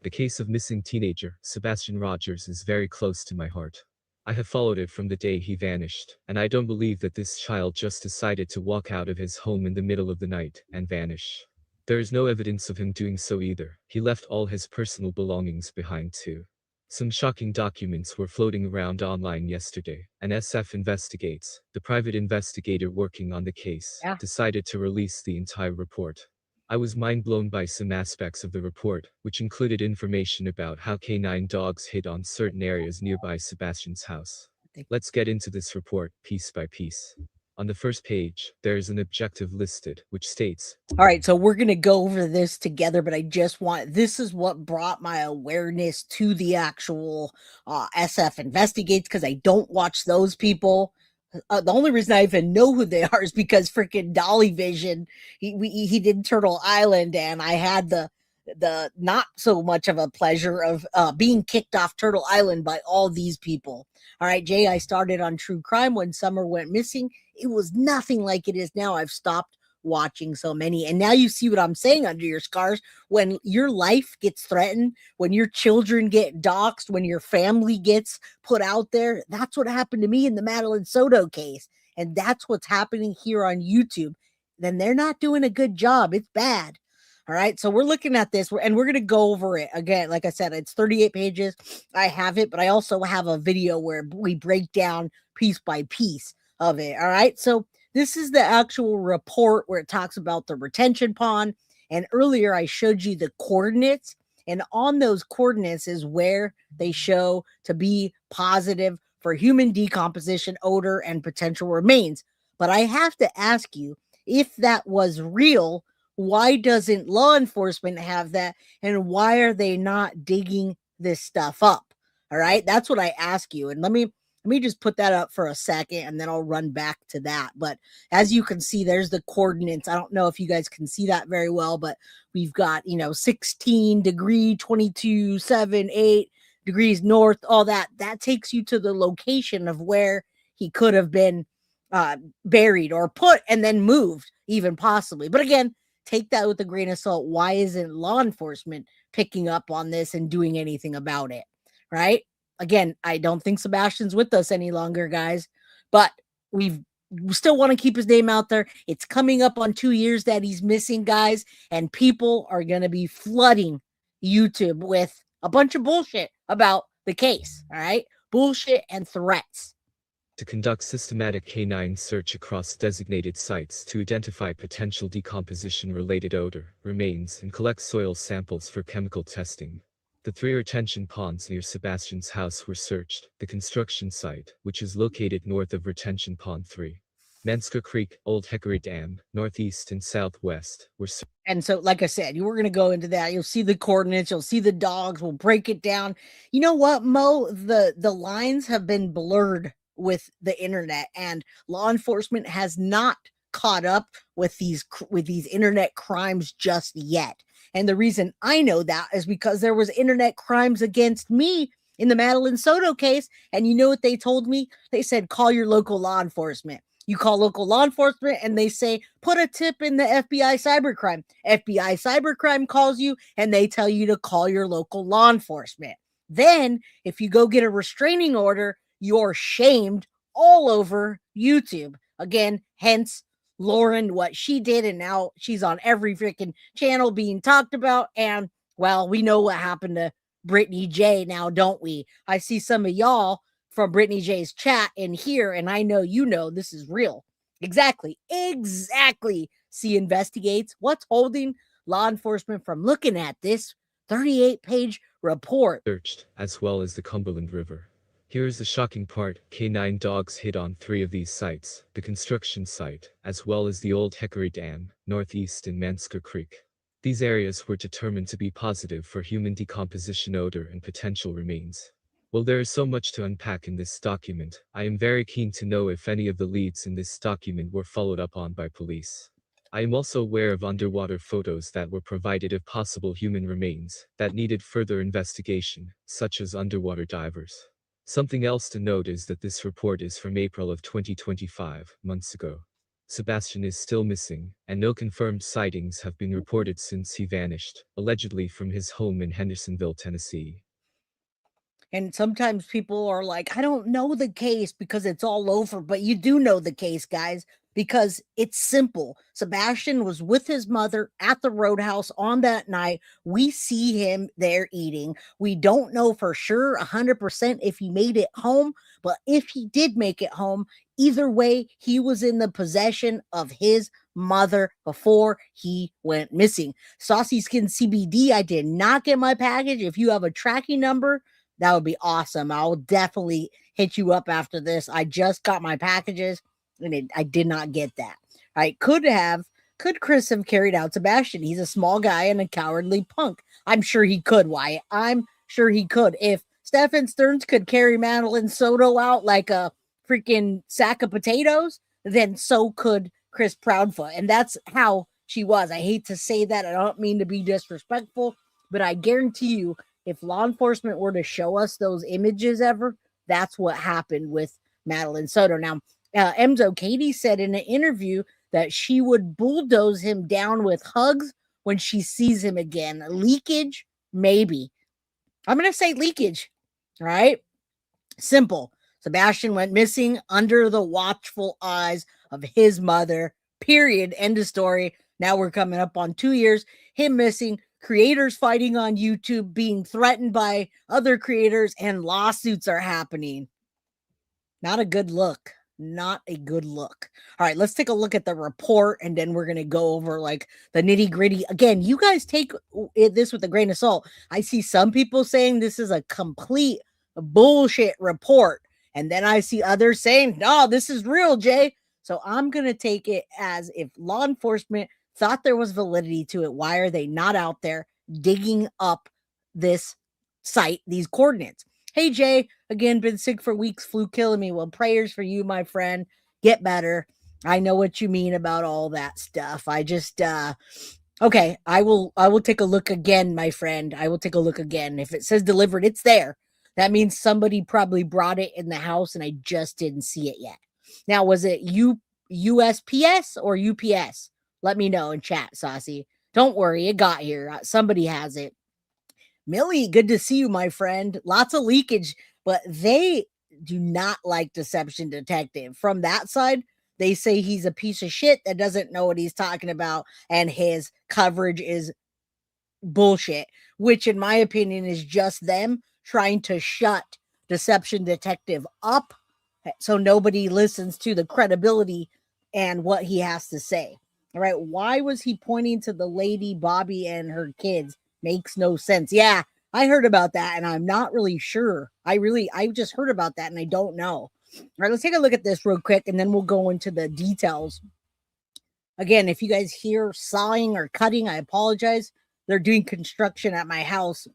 The case of missing teenager, Sebastian Rogers, is very close to my heart. I have followed it from the day he vanished, and I don't believe that this child just decided to walk out of his home in the middle of the night and vanish. There is no evidence of him doing so either. He left all his personal belongings behind too. Some shocking documents were floating around online yesterday, and SF Investigates, the private investigator working on the case, decided to release the entire report. I was mind-blown by some aspects of the report, which included information about how K9 dogs hid on certain areas nearby Sebastian's house. Let's get into this report, piece by piece. On the first page, there is an objective listed, which states, all right, so we're going to go over this together, but this is what brought my awareness to the actual SF Investigates, because I don't watch those people. The only reason I even know who they are is because freaking Dolly Vision, he did Turtle Island, and I had the not so much of a pleasure of being kicked off Turtle Island by all these people. All right, Jay, I started on true crime when Summer went missing. It was nothing like it is now. I've stopped watching so many, and now you see what I'm saying under your scars. When your life gets threatened, when your children get doxxed, when your family gets put out there, that's what happened to me in the Madeline Soto case, and that's what's happening here on YouTube. Then they're not doing a good job. It's bad. All right, so we're looking at this, and we're going to go over it again. Like I said, it's 38 pages. I have it, but I also have a video where we break down piece by piece of it. All right, so this is the actual report where it talks about the retention pond. And earlier I showed you the coordinates, and on those coordinates is where they show to be positive for human decomposition, odor, and potential remains. But I have to ask you, if that was real, why doesn't law enforcement have that? And why are they not digging this stuff up? All right, that's what I ask you. And let me just put that up for a second, and then I'll run back to that. But as you can see, there's the coordinates. I don't know if you guys can see that very well, but we've got, 16 degree, 22, 7, 8 degrees north, all that. That takes you to the location of where he could have been buried or put and then moved, even possibly. But again, take that with a grain of salt. Why isn't law enforcement picking up on this and doing anything about it? Right? Again, I don't think Sebastian's with us any longer, guys, but we still want to keep his name out there. It's coming up on 2 years that he's missing, guys, and people are going to be flooding YouTube with a bunch of bullshit about the case. All right? Bullshit and threats. To conduct systematic K9 search across designated sites to identify potential decomposition-related odor, remains, and collect soil samples for chemical testing. The 3 retention ponds near Sebastian's house were searched. The construction site, which is located north of Retention Pond 3, Menska Creek, Old Hickory Dam, northeast and southwest, were searched. And so, like I said, we're going to go into that. You'll see the coordinates. You'll see the dogs. We'll break it down. You know what, Mo? The lines have been blurred with the internet, and law enforcement has not caught up with these internet crimes just yet. And the reason I know that is because there was internet crimes against me in the Madeline Soto case. And you know what they told me? They said, call your local law enforcement. You call local law enforcement and they say, put a tip in the FBI cybercrime. FBI cybercrime calls you and they tell you to call your local law enforcement. Then if you go get a restraining order, you're shamed all over YouTube. Again, hence Lauren, what she did, and now she's on every freaking channel being talked about. And, well, we know what happened to Brittany J now, don't we? I see some of y'all from Brittany J's chat in here, and I know you know this is real. Exactly. See Investigates. What's holding law enforcement from looking at this 38-page report? Searched, as well as the Cumberland River. Here is the shocking part. K9 dogs hid on 3 of these sites, the construction site, as well as the Old Hickory Dam, northeast and Menska Creek. These areas were determined to be positive for human decomposition, odor, and potential remains. While there is so much to unpack in this document, I am very keen to know if any of the leads in this document were followed up on by police. I am also aware of underwater photos that were provided of possible human remains that needed further investigation, such as underwater divers. Something else to note is that this report is from April of 2025, months ago. Sebastian is still missing, and no confirmed sightings have been reported since he vanished, allegedly from his home in Hendersonville, Tennessee. And sometimes people are like, I don't know the case because it's all over, but you do know the case, guys, because it's simple. Sebastian was with his mother at the roadhouse on that night. We see him there eating. We don't know for sure 100% if he made it home, but if he did make it home, either way, he was in the possession of his mother before he went missing. Saucy Skin CBD, I did not get my package. If you have a tracking number, that would be awesome. I'll definitely hit you up after this. I just got my packages and I did not get that. All right. Could Chris have carried out Sebastian? He's a small guy and a cowardly punk. I'm sure he could, Wyatt. I'm sure he could. If Stephen Stearns could carry Madeline Soto out like a freaking sack of potatoes, then so could Chris Proudfoot. And that's how she was. I hate to say that. I don't mean to be disrespectful, but I guarantee you, if law enforcement were to show us those images ever, that's what happened with Madeline Soto. Now, Emzo Katie said in an interview that she would bulldoze him down with hugs when she sees him again. Leakage? Maybe. I'm going to say leakage, right? Simple. Sebastian went missing under the watchful eyes of his mother, period. End of story. Now we're coming up on 2 years. Him missing. Creators fighting on YouTube, being threatened by other creators, and lawsuits are happening. Not a good look. Not a good look. All right, let's take a look at the report, and then we're going to go over like the nitty gritty. Again, you guys take this with a grain of salt. I see some people saying this is a complete bullshit report, and then I see others saying, no, this is real, Jay. So I'm going to take it as if law enforcement thought there was validity to it. Why are they not out there digging up this site, these coordinates? Hey, Jay, again, been sick for weeks, flu killing me. Well, prayers for you, my friend. Get better. I know what you mean about all that stuff. I just, okay, I will take a look again, my friend. I will take a look again. If it says delivered, it's there. That means somebody probably brought it in the house and I just didn't see it yet. Now, was it USPS or UPS? Let me know in chat, Saucy. Don't worry, it got here. Somebody has it. Millie, good to see you, my friend. Lots of leakage, but they do not like Deception Detective. From that side, they say he's a piece of shit that doesn't know what he's talking about, and his coverage is bullshit, which in my opinion is just them trying to shut Deception Detective up so nobody listens to the credibility and what he has to say. All right, why was he pointing to the lady Bobby and her kids? Makes no sense. Yeah, I heard about that and I'm not really sure. I just heard about that and I don't know. All right, let's take a look at this real quick and then we'll go into the details. Again, if you guys hear sawing or cutting, I apologize. They're doing construction at my house.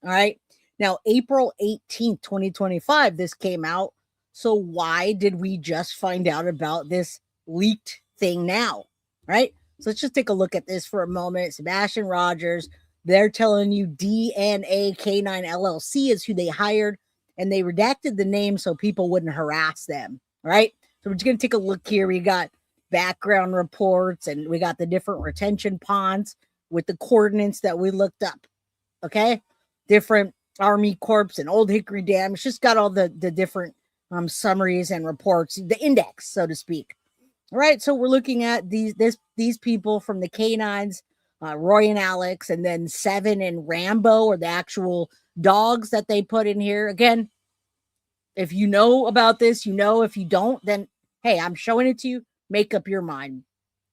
All right. Now, April 18th, 2025, this came out. So why did we just find out about this leaked thing now? Right? So let's just take a look at this for a moment. Sebastian Rogers, they're telling you DNA K9 LLC is who they hired, and they redacted the name so people wouldn't harass them. Right? So we're just going to take a look here. We got background reports, and we got the different retention ponds with the coordinates that we looked up. Okay? Different Army Corps and Old Hickory Dam. It's just got all the different summaries and reports, the index, so to speak. All right, so we're looking at these people from the K9s, Roy and Alex, and then Seven and Rambo, or the actual dogs that they put in here. Again, if you know about this, you know. If you don't, then hey, I'm showing it to you. Make up your mind.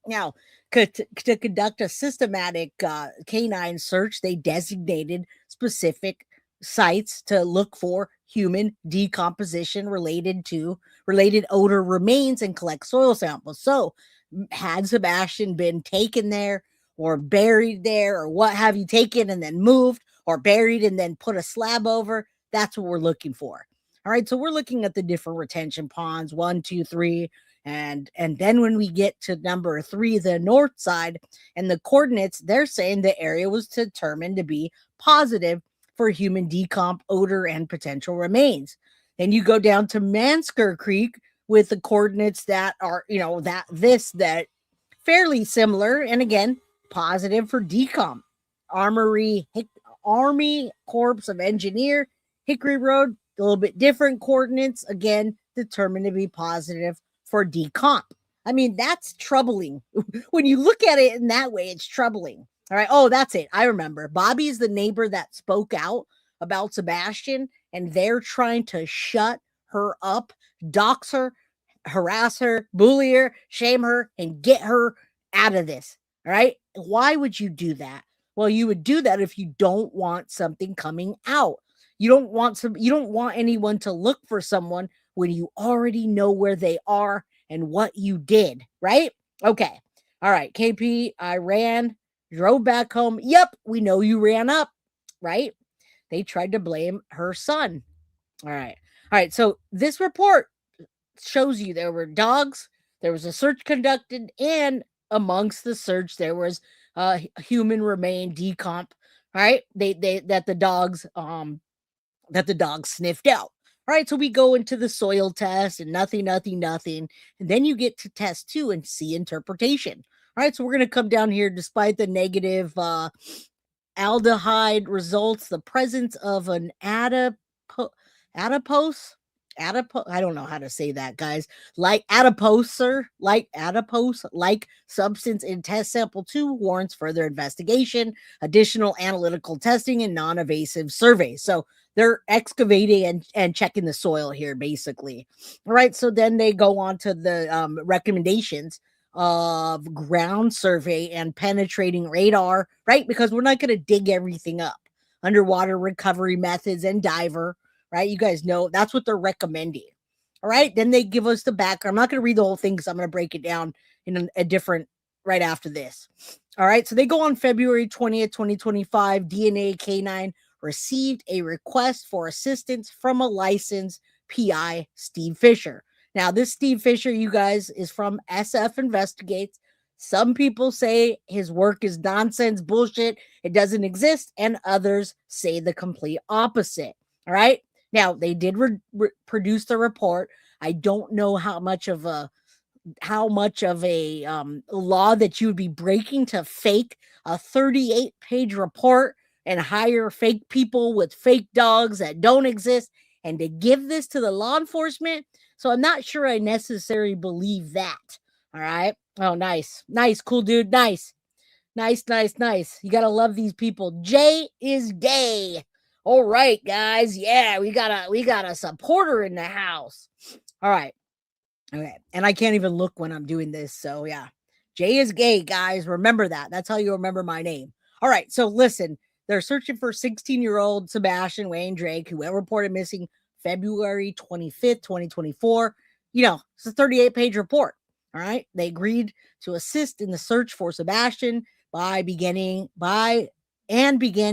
Now, to conduct a systematic K9 search, they designated specific sites to look for human decomposition related odor remains and collect soil samples. So had Sebastian been taken there or buried there or what have you, taken and then moved, or buried and then put a slab over? That's what we're looking for. All right, so we're looking at the different retention ponds, 1, 2, 3, And then when we get to number 3, the north side, and the coordinates, they're saying the area was determined to be positive for human decomp, odor, and potential remains. Then you go down to Mansker Creek with the coordinates that are, that fairly similar, and again, positive for decomp. Army Corps of Engineer, Hickory Road, a little bit different coordinates, again, determined to be positive for decomp. I mean, that's troubling. When you look at it in that way, it's troubling. All right. Oh, that's it. I remember. Bobby's the neighbor that spoke out about Sebastian, and they're trying to shut her up, dox her, harass her, bully her, shame her, and get her out of this. All right. Why would you do that? Well, you would do that if you don't want something coming out. You don't want anyone to look for someone when you already know where they are and what you did, right? Okay. All right, KP, I ran, drove back home. Yep, we know you ran up, right? They tried to blame her son. All right. All right, so this report shows you there were dogs, there was a search conducted, and amongst the search there was human remain decomp, right? That the dogs sniffed out. All right, so we go into the soil test and nothing. And then you get to test 2 and see interpretation. All right, so we're going to come down here despite the negative aldehyde results, the presence of an adipose, I don't know how to say that, guys. Like adipose substance in test sample 2 warrants further investigation, additional analytical testing, and non-invasive surveys. So they're excavating and checking the soil here, basically. All right. So then they go on to the recommendations of ground survey and penetrating radar, right? Because we're not going to dig everything up. Underwater recovery methods and diver, right? You guys know that's what they're recommending. All right. Then they give us the background. I'm not going to read the whole thing because I'm going to break it down in a different right after this. All right. So they go on February 20th, 2025. DNA K9 received a request for assistance from a licensed PI, Steve Fisher. Now, this Steve Fisher, you guys, is from SF Investigates. Some people say his work is nonsense, bullshit, it doesn't exist, and others say the complete opposite. All right. Now, they did produce the report. I don't know how much of a law that you would be breaking to fake a 38-page report and hire fake people with fake dogs that don't exist and to give this to the law enforcement. So I'm not sure I necessarily believe that. All right. Oh, nice. Cool, dude. Nice. You got to love these people. Jay is gay. All right, guys. Yeah, we got a supporter in the house. All right. Okay. And I can't even look when I'm doing this. So yeah, Jay is gay, guys. Remember that. That's how you remember my name. All right. So listen, they're searching for 16-year-old Sebastian Wayne Drake, who were reported missing February 25th, 2024. It's a 38-page report. All right. They agreed to assist in the search for Sebastian began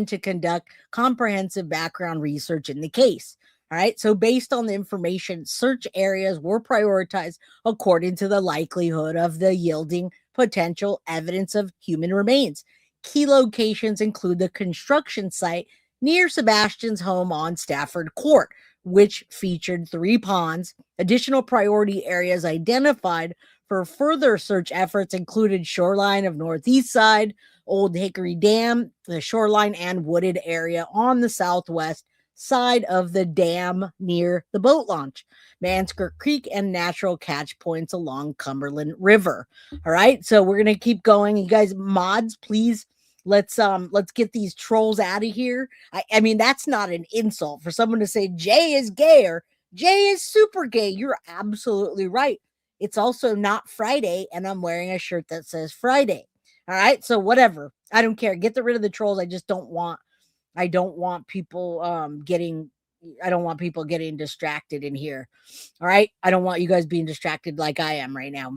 to conduct comprehensive background research in the case. All right. So based on the information, search areas were prioritized according to the likelihood of the yielding potential evidence of human remains. Key locations include the construction site near Sebastian's home on Stafford Court, which featured 3 ponds. Additional priority areas identified for further search efforts included shoreline of northeast side, Old Hickory Dam, the shoreline, and wooded area on the southwest side of the dam near the boat launch, Mansker Creek, and natural catch points along Cumberland River. All right, so we're gonna keep going. You guys, mods, please, let's get these trolls out of here. I mean, that's not an insult for someone to say Jay is gay or Jay is super gay. You're absolutely right. It's also not Friday, and I'm wearing a shirt that says Friday. All right, so whatever. I don't care. Get rid of the trolls. I don't want people getting distracted in here. All right. I don't want you guys being distracted like I am right now.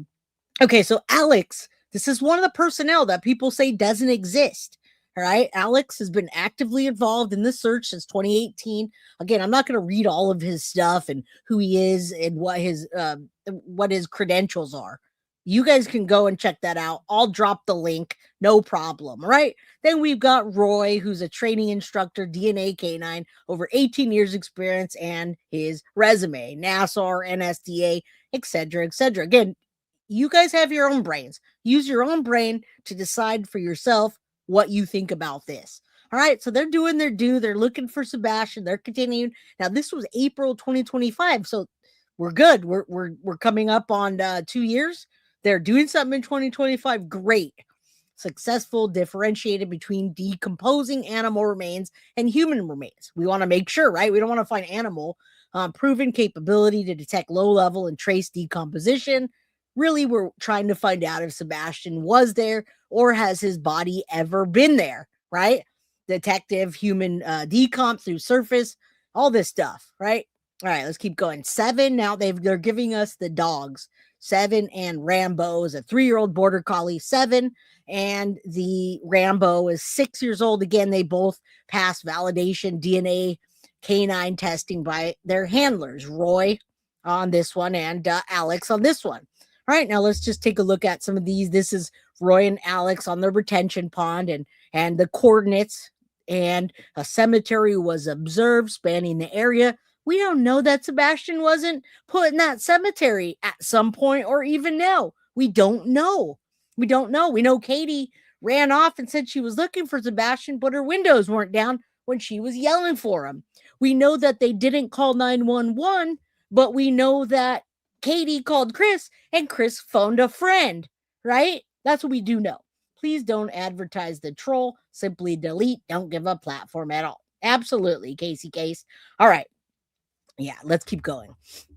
Okay. So Alex, this is one of the personnel that people say doesn't exist. All right. Alex has been actively involved in the search since 2018. Again, I'm not going to read all of his stuff and who he is and what his credentials are. You guys can go and check that out. I'll drop the link. No problem. All right. Then we've got Roy, who's a training instructor, DNA K9, over 18 years experience, and his resume, NASAR, NSDA, etc., etc. Again, you guys have your own brains. Use your own brain to decide for yourself what you think about this. All right, so they're doing their due. They're looking for Sebastian. They're continuing. Now, this was April 2025, so we're good. We're coming up on 2 years. They're doing something in 2025. Great. Successful differentiated between decomposing animal remains and human remains. We want to make sure, right? We don't want to find animal. Proven capability to detect low level and trace decomposition. Really, we're trying to find out if Sebastian was there or has his body ever been there, right? Detective, human decomp through surface, all this stuff, right? All right, let's keep going. 7, now they're giving us the dogs. 7 and Rambo is a 3-year-old border collie. 7 and the Rambo is 6 years old. Again, they both passed validation DNA K9 testing by their handlers, Roy on this one and Alex on this one. All right, now let's just take a look at some of these. This is Roy and Alex on the retention pond and the coordinates, and a cemetery was observed spanning the area. We don't know that Sebastian wasn't put in that cemetery at some point or even now. We don't know. We don't know. We know Katie ran off and said she was looking for Sebastian, but her windows weren't down when she was yelling for him. We know that they didn't call 911, but we know that Katie called Chris and Chris phoned a friend, right? That's what we do know. Please don't advertise the troll. Simply delete. Don't give a platform at all. Absolutely, Casey Case. All right. Yeah, let's keep going.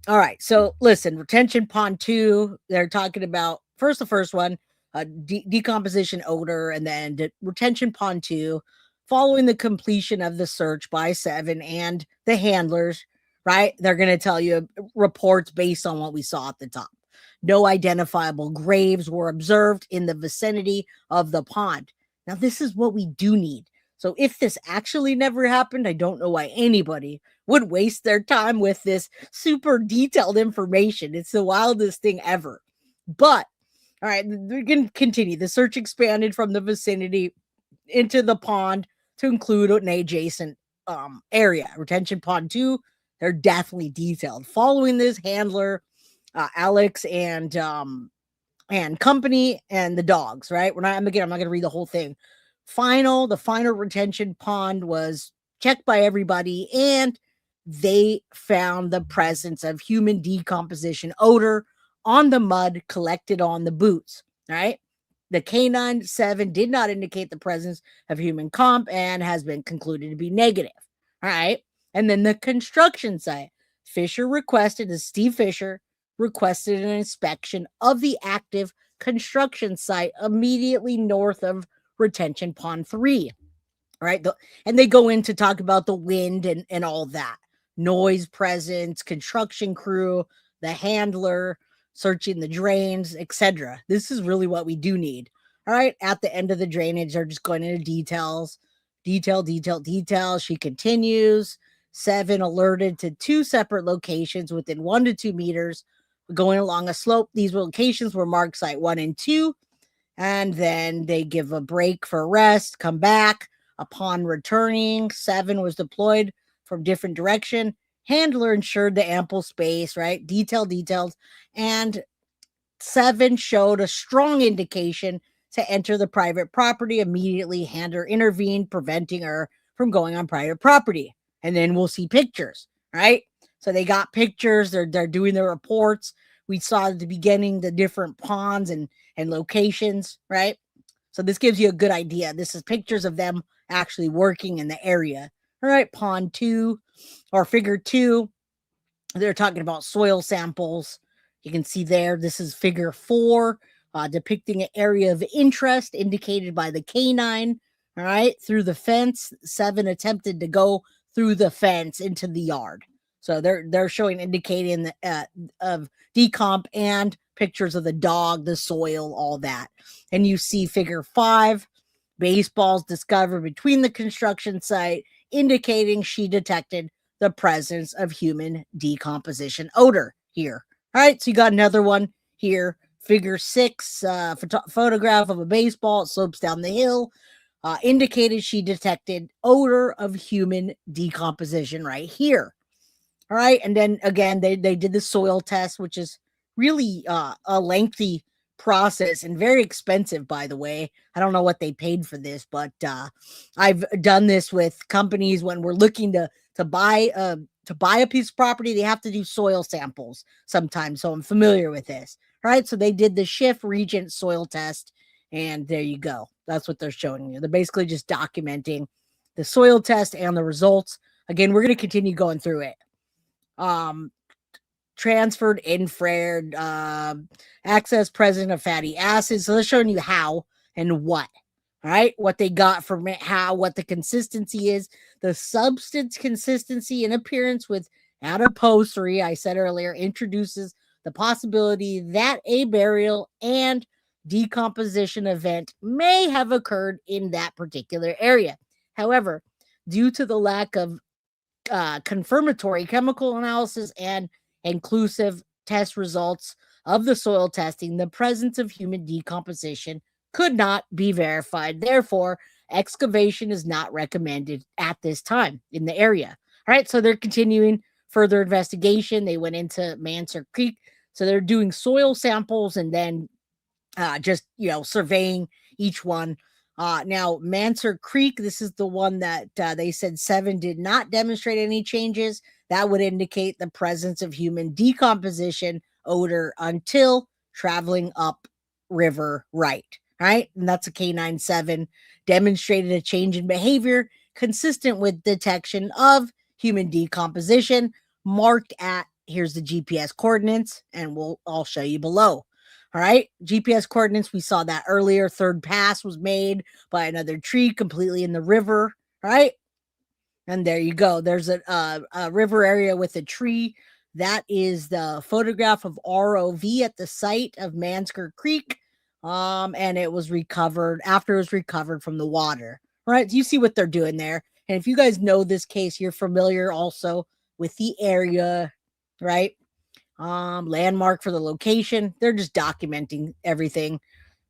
All right. So listen, retention pond 2, they're talking about the first one, decomposition odor, and then retention pond 2, following the completion of the search by 7 and the handlers, right? They're going to tell you reports based on what we saw at the top. No identifiable graves were observed in the vicinity of the pond. Now, this is what we do need. So if this actually never happened, I don't know why anybody would waste their time with this super detailed information. It's the wildest thing ever. But, all right, we're going to continue. The search expanded from the vicinity into the pond to include an adjacent area. Retention pond 2, they're definitely detailed. Following this, handler, Alex, and company, and the dogs, right? I'm not going to read the whole thing. The final retention pond was checked by everybody, and they found the presence of human decomposition odor on the mud collected on the boots, right? The K9 7 did not indicate the presence of human comp and has been concluded to be negative. All right. And then the construction site, Steve Fisher requested an inspection of the active construction site immediately north of retention pond 3. All right. And they go in to talk about the wind and all that. Noise presence, construction crew, the handler, searching the drains, etc. This is really what we do need. All right. At the end of the drainage, they're just going into details. Detail. She continues. 7 alerted to 2 separate locations within 1 to 2 meters going along a slope. These locations were marked site 1 and 2. And then they give a break for rest, come back. Upon returning, 7 was deployed from different direction. Handler ensured the ample space, right? Details. And 7 showed a strong indication to enter the private property. Immediately, handler intervened, preventing her from going on private property. And then we'll see pictures, right? So they got pictures. They're doing their reports. We saw at the beginning the different ponds and locations, right? So this gives you a good idea. This is pictures of them actually working in the area. All right, pond 2 or figure 2. They're talking about soil samples. You can see there, this is figure 4, depicting an area of interest indicated by the K9. All right, through the fence. 7 attempted to go through the fence into the yard. So they're showing indicating of decomp and pictures of the dog, the soil, all that. And you see figure 5, baseballs discovered between the construction site, indicating she detected the presence of human decomposition odor here. All right, so you got another one here. Figure 6, photograph of a baseball. It slopes down the hill. Indicated she detected odor of human decomposition right here. All right, and then again, they did the soil test, which is really a lengthy process and very expensive, by the way. I don't know what they paid for this, but I've done this with companies when we're looking to buy a piece of property. They have to do soil samples sometimes, so I'm familiar with this. All right, so they did the Schiff Regent soil test, and there you go. That's what they're showing you. They're basically just documenting the soil test and the results. Again, we're going to continue going through it. Transferred infrared, access present of fatty acids. So they're showing you how and what. All right, what they got from it, how, what the consistency is, the substance consistency and appearance with adiposary, I said earlier, introduces the possibility that a burial and decomposition event may have occurred in that particular area. However, due to the lack of confirmatory chemical analysis and inclusive test results of the soil testing, the presence of human decomposition could not be verified. Therefore, excavation is not recommended at this time in the area. All right, so they're continuing further investigation. They went into Mansard Creek. So they're doing soil samples and then just, surveying each one. Now, Mansard Creek, this is the one that they said 7 did not demonstrate any changes. That would indicate the presence of human decomposition odor until traveling up river right. Right? And that's a K9 7, demonstrated a change in behavior consistent with detection of human decomposition, marked at, here's the GPS coordinates, and I'll show you below. All right, GPS coordinates, we saw that earlier. Third pass was made by another tree completely in the river, right? And there you go. There's a river area with a tree. That is the photograph of ROV at the site of Mansker Creek. And it was recovered after it was recovered from the water. All right, you see what they're doing there. And if you guys know this case, you're familiar also with the area, right? Landmark for the location. They're just documenting everything.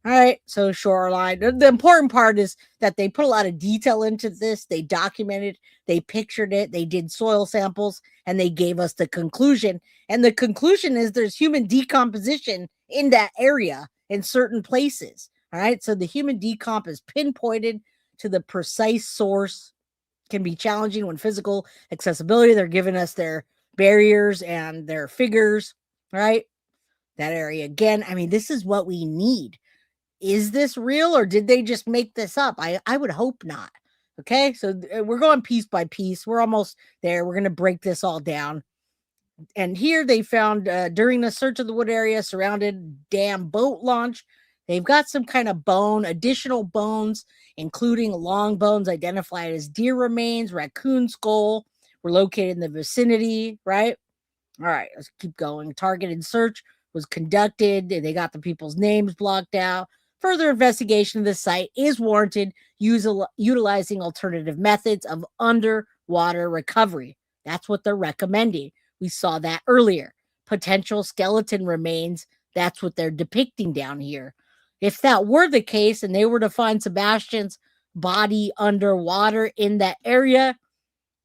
All right, so shoreline. The important part is that they put a lot of detail into this. They documented, they pictured it, they did soil samples, and they gave us the conclusion. And the conclusion is there's human decomposition in that area in certain places. All right, so the human decomp is pinpointed to the precise source. Can be challenging when physical accessibility. They're giving us their barriers and their figures, right? That area again. I mean, this is what we need. Is this real or did they just make this up? I would hope not. Okay, so we're going piece by piece. We're almost there. We're going to break this all down. And here they found during the search of the wood area surrounded dam boat launch, they've got some kind of bone, additional bones, including long bones identified as deer remains, raccoon skull, were located in the vicinity, right? All right, let's keep going. Targeted search was conducted. They got the people's names blocked out. Further investigation of the site is warranted, utilizing alternative methods of underwater recovery. That's what they're recommending. We saw that earlier. Potential skeleton remains. That's what they're depicting down here. If that were the case and they were to find Sebastian's body underwater in that area,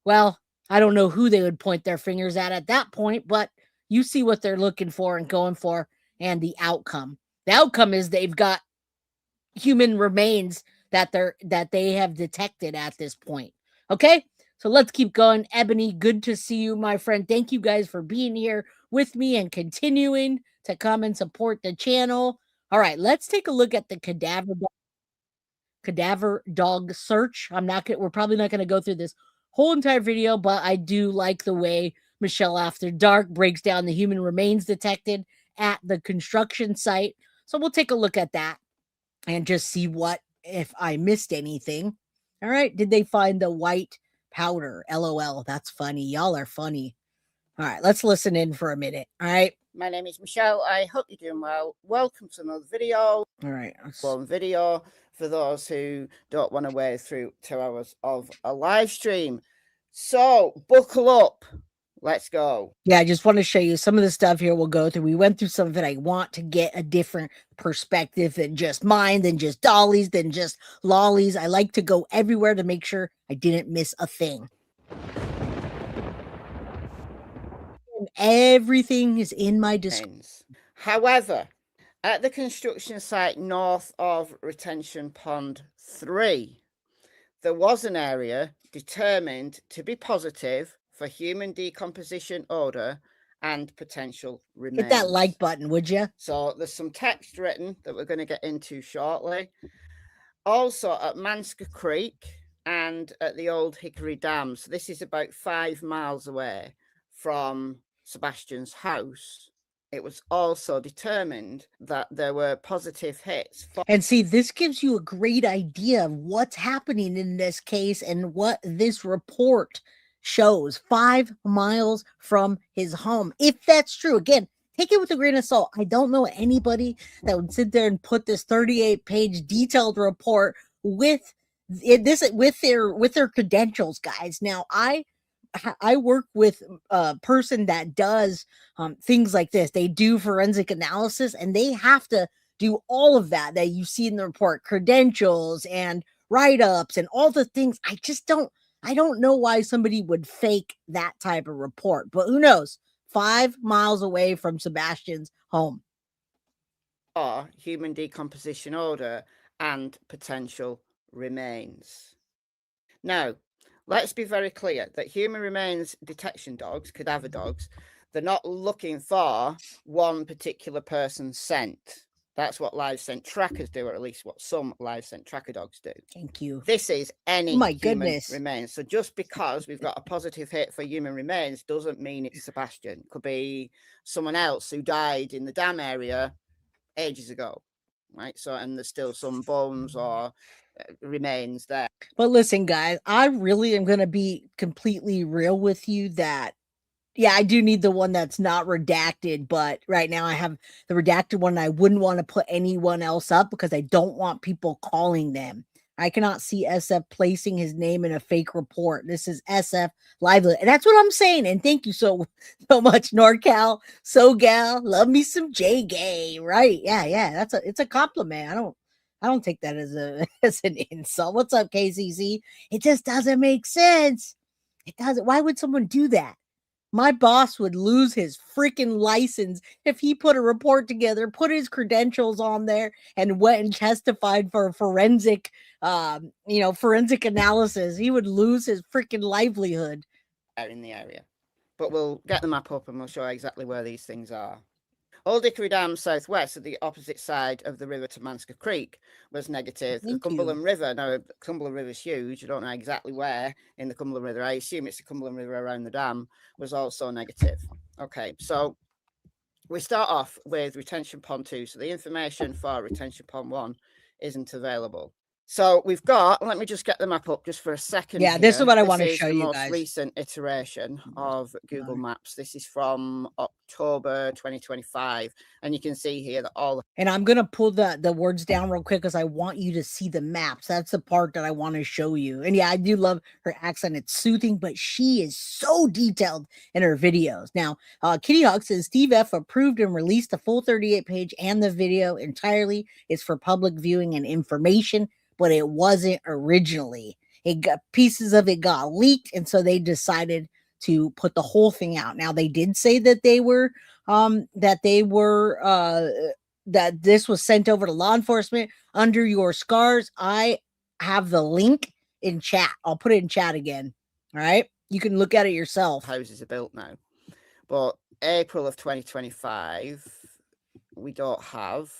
well, I don't know who they would point their fingers at that point, but you see what they're looking for and going for and the outcome. The outcome is they've got human remains that they have detected at this point. Okay? So let's keep going. Ebony, good to see you, my friend. Thank you guys for being here with me and continuing to come and support the channel. All right, let's take a look at the cadaver dog search. We're probably not going to go through this whole entire video, but I do like the way Michelle After Dark breaks down the human remains detected at the construction site. So we'll take a look at that and just see if I missed anything. All right, did they find the white powder? LOL, that's funny. Y'all are funny. All right, let's listen in for a minute. All right. My name is Michelle. I hope you're doing well. Welcome to another video. All right. Video. for those who don't want to wade through 2 hours of a live stream. So buckle up. Let's go. Yeah, I just want to show you some of the stuff here we'll go through. We went through some of it. I want to get a different perspective than just mine, than just Dolly's, than just Lolly's. I like to go everywhere to make sure I didn't miss a thing. And everything is in my description. However, at the construction site north of Retention Pond 3, there was an area determined to be positive for human decomposition odor and potential remains. Hit that like button, would you? So there's some text written that we're going to get into shortly. Also at Manska Creek and at the Old Hickory Dam. So this is about 5 miles away from Sebastian's house. It was also determined that there were positive hits. And see, this gives you a great idea of what's happening in this case and what this report shows. 5 miles from his home. If that's true, again, take it with a grain of salt. I don't know anybody that would sit there and put this 38-page detailed report with their credentials, guys. Now, I work with a person that does things like this. They do forensic analysis, and they have to do all of that you see in the report, credentials and write-ups and all the things. I don't know why somebody would fake that type of report, but who knows? 5 miles away from Sebastian's home. Human decomposition odor and potential remains. Now, let's be very clear that human remains detection dogs, cadaver dogs, they're not looking for one particular person's scent. That's what live scent trackers do, or at least what some live scent tracker dogs do. Thank you. This is any human remains. So just because we've got a positive hit for human remains doesn't mean it's Sebastian. It could be someone else who died in the dam area ages ago, right? So, and there's still some bones or remains there. But listen, guys, I really am going to be completely real with you that, yeah, I do need the one that's not redacted, but right now I have the redacted one. And I wouldn't want to put anyone else up because I don't want people calling them. I cannot see SF placing his name in a fake report. This is SF Lively. And that's what I'm saying. And thank you so much, NorCal, SoGal. Love me some J-Gay, right? Yeah. It's a compliment. I don't take that as an insult. What's up, KCC? It just doesn't make sense. It doesn't. Why would someone do that? My boss would lose his freaking license if he put a report together, put his credentials on there, and went and testified for forensic analysis. He would lose his freaking livelihood. In the area. But we'll get the map up and we'll show exactly where these things are. Old Hickory Dam southwest, at the opposite side of the river to Manska Creek, was negative. The Cumberland River, now Cumberland River is huge. I don't know exactly where in the Cumberland River. I assume it's the Cumberland River around the dam, was also negative. Okay, so we start off with Retention Pond 2. So the information for Retention Pond 1 isn't available. So we've got, let me just get the map up just for a second. Yeah, this is what I want to show you guys. guys. Most recent iteration of Google Maps. This is from October 2025. And you can see here that all. And I'm going to pull the words down real quick because I want you to see the maps. That's the part that I want to show you. And yeah, I do love her accent. It's soothing, but she is so detailed in her videos. Now, Kitty Hawk says Steve F approved and released the full 38-page and the video entirely. It's for public viewing and information, but it wasn't originally. It got pieces of it got leaked, and so they decided to put the whole thing out. Now they did say that that this was sent over to law enforcement under your scars. I have the link in chat. I'll put it in chat again. All right, you can look at it yourself. Houses are built now, but April of 2025, we don't have.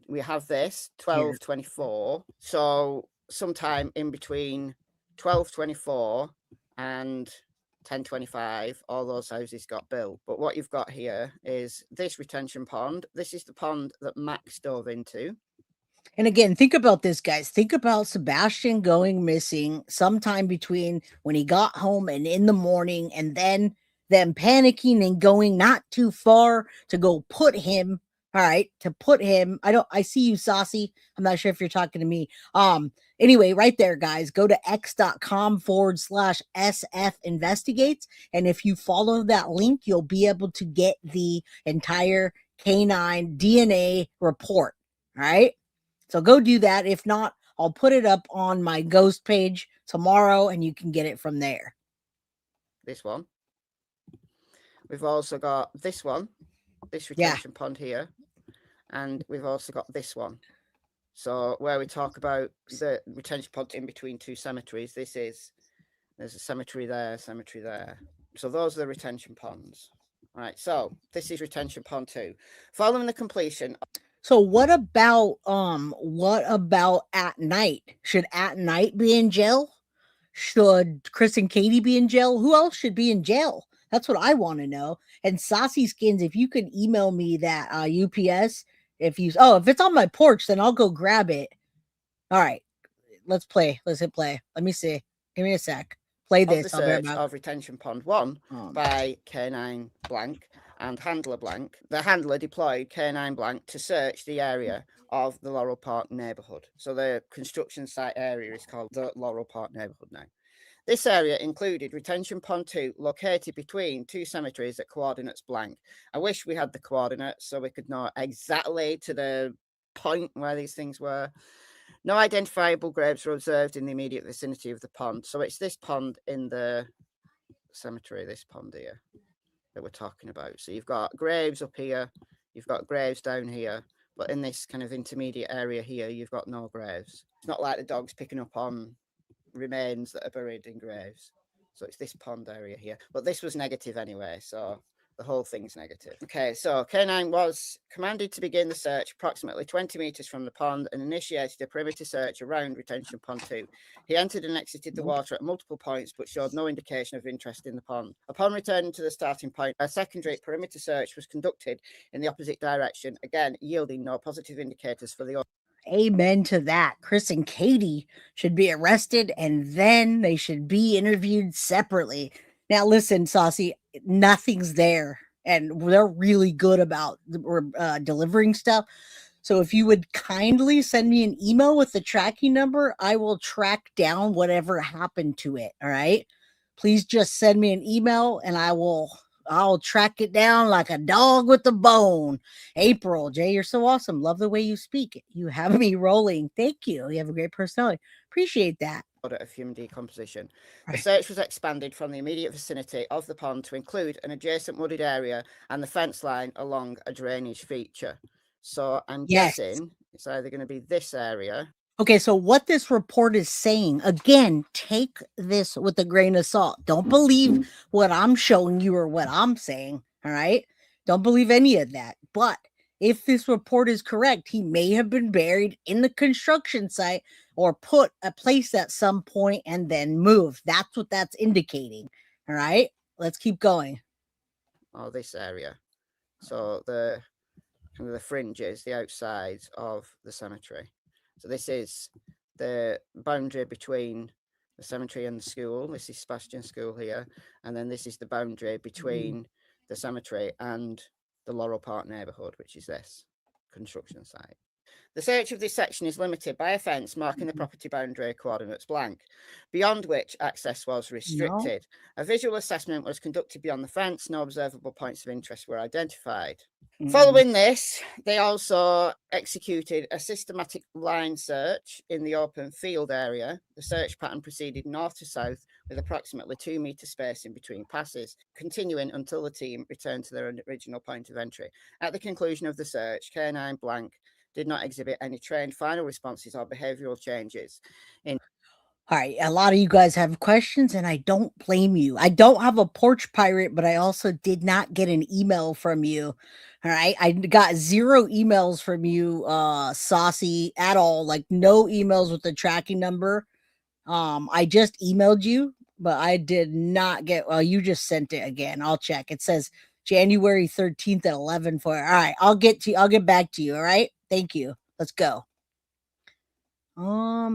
We have this 12/24. So sometime in between 12/24 and 10/25, all those houses got built. But what you've got here is this retention pond. This is the pond that Max dove into. And again, think about this, guys. Think about Sebastian going missing sometime between when he got home and in the morning, and then panicking and going not too far to go put him All right, to put him, I see you, Saucy. I'm not sure if you're talking to me. Anyway, right there, guys, go to x.com/SF investigates. And if you follow that link, you'll be able to get the entire K9 DNA report. All right. So go do that. If not, I'll put it up on my ghost page tomorrow and you can get it from there. This one. We've also got this one, this retention pond here. And we've also got this one. So where we talk about the retention pond in between two cemeteries, there's a cemetery there. So those are the retention ponds. All right, so this is retention pond 2. Following the completion. So what about at night? Should at night be in jail? Should Chris and Katie be in jail? Who else should be in jail? That's what I want to know. And Saucy Skins, if you could email me that UPS, if it's on my porch, then I'll go grab it. All right, let's play. Let's hit play. Let me see. Give me a sec. Play this. The search of retention pond 1 by K9 blank and handler blank. The handler deployed K9 blank to search the area of the Laurel Park neighborhood. So the construction site area is called the Laurel Park neighborhood now. This area included retention pond 2 located between two cemeteries at coordinates blank. I wish we had the coordinates so we could know exactly to the point where these things were. No identifiable graves were observed in the immediate vicinity of the pond. So it's this pond in the cemetery, this pond here that we're talking about. So you've got graves up here, you've got graves down here, but in this kind of intermediate area here, you've got no graves. It's not like the dog's picking up on remains that are buried in graves. So it's this pond area here, but this was negative anyway, so the whole thing's negative. Okay, so K9 was commanded to begin the search approximately 20 meters from the pond and initiated a perimeter search around retention pond 2. He entered and exited the water at multiple points but showed no indication of interest in the pond. Upon returning to the starting point, a secondary perimeter search was conducted in the opposite direction, again yielding no positive indicators for the Amen to that. Chris and Katie should be arrested and then they should be interviewed separately. Now, listen, Saucy, nothing's there and they're really good about delivering stuff. So if you would kindly send me an email with the tracking number, I will track down whatever happened to it. All right. Please just send me an email and I'll track it down like a dog with a bone. April, Jay, you're so awesome. Love the way you speak. You have me rolling. Thank you. You have a great personality. Appreciate that. Of human decomposition. The search was expanded from the immediate vicinity of the pond to include an adjacent wooded area and the fence line along a drainage feature. So I'm guessing it's either going to be this area. Okay, so what this report is saying, again, take this with a grain of salt. Don't believe what I'm showing you or what I'm saying, all right? Don't believe any of that. But if this report is correct, he may have been buried in the construction site or put a place at some point and then moved. That's what that's indicating, all right? Let's keep going. Oh, this area. So the fringes, the outsides of the cemetery. So this is the boundary between the cemetery and the school. This is Sebastian School here. And then this is the boundary between the cemetery and the Laurel Park neighborhood, which is this construction site. The search of this section is limited by a fence marking the property boundary coordinates blank, beyond which access was restricted. A visual assessment was conducted beyond the fence. No observable points of interest were identified. Following this, they also executed a systematic line search in the open field area. The search pattern proceeded north to south with approximately 2 meter space in between passes, continuing until the team returned to their original point of entry. At the conclusion of the search, K9 blank did not exhibit any trained final responses or behavioral changes. All right, a lot of you guys have questions, and I don't blame you. I don't have a porch pirate, but I also did not get an email from you. All right, I got 0 emails from you, Saucy, at all. Like no emails with the tracking number. I just emailed you, but I did not get. Well, you just sent it again. I'll check. It says January 13th at 11. All right, I'll get back to you. All right, thank you. Let's go.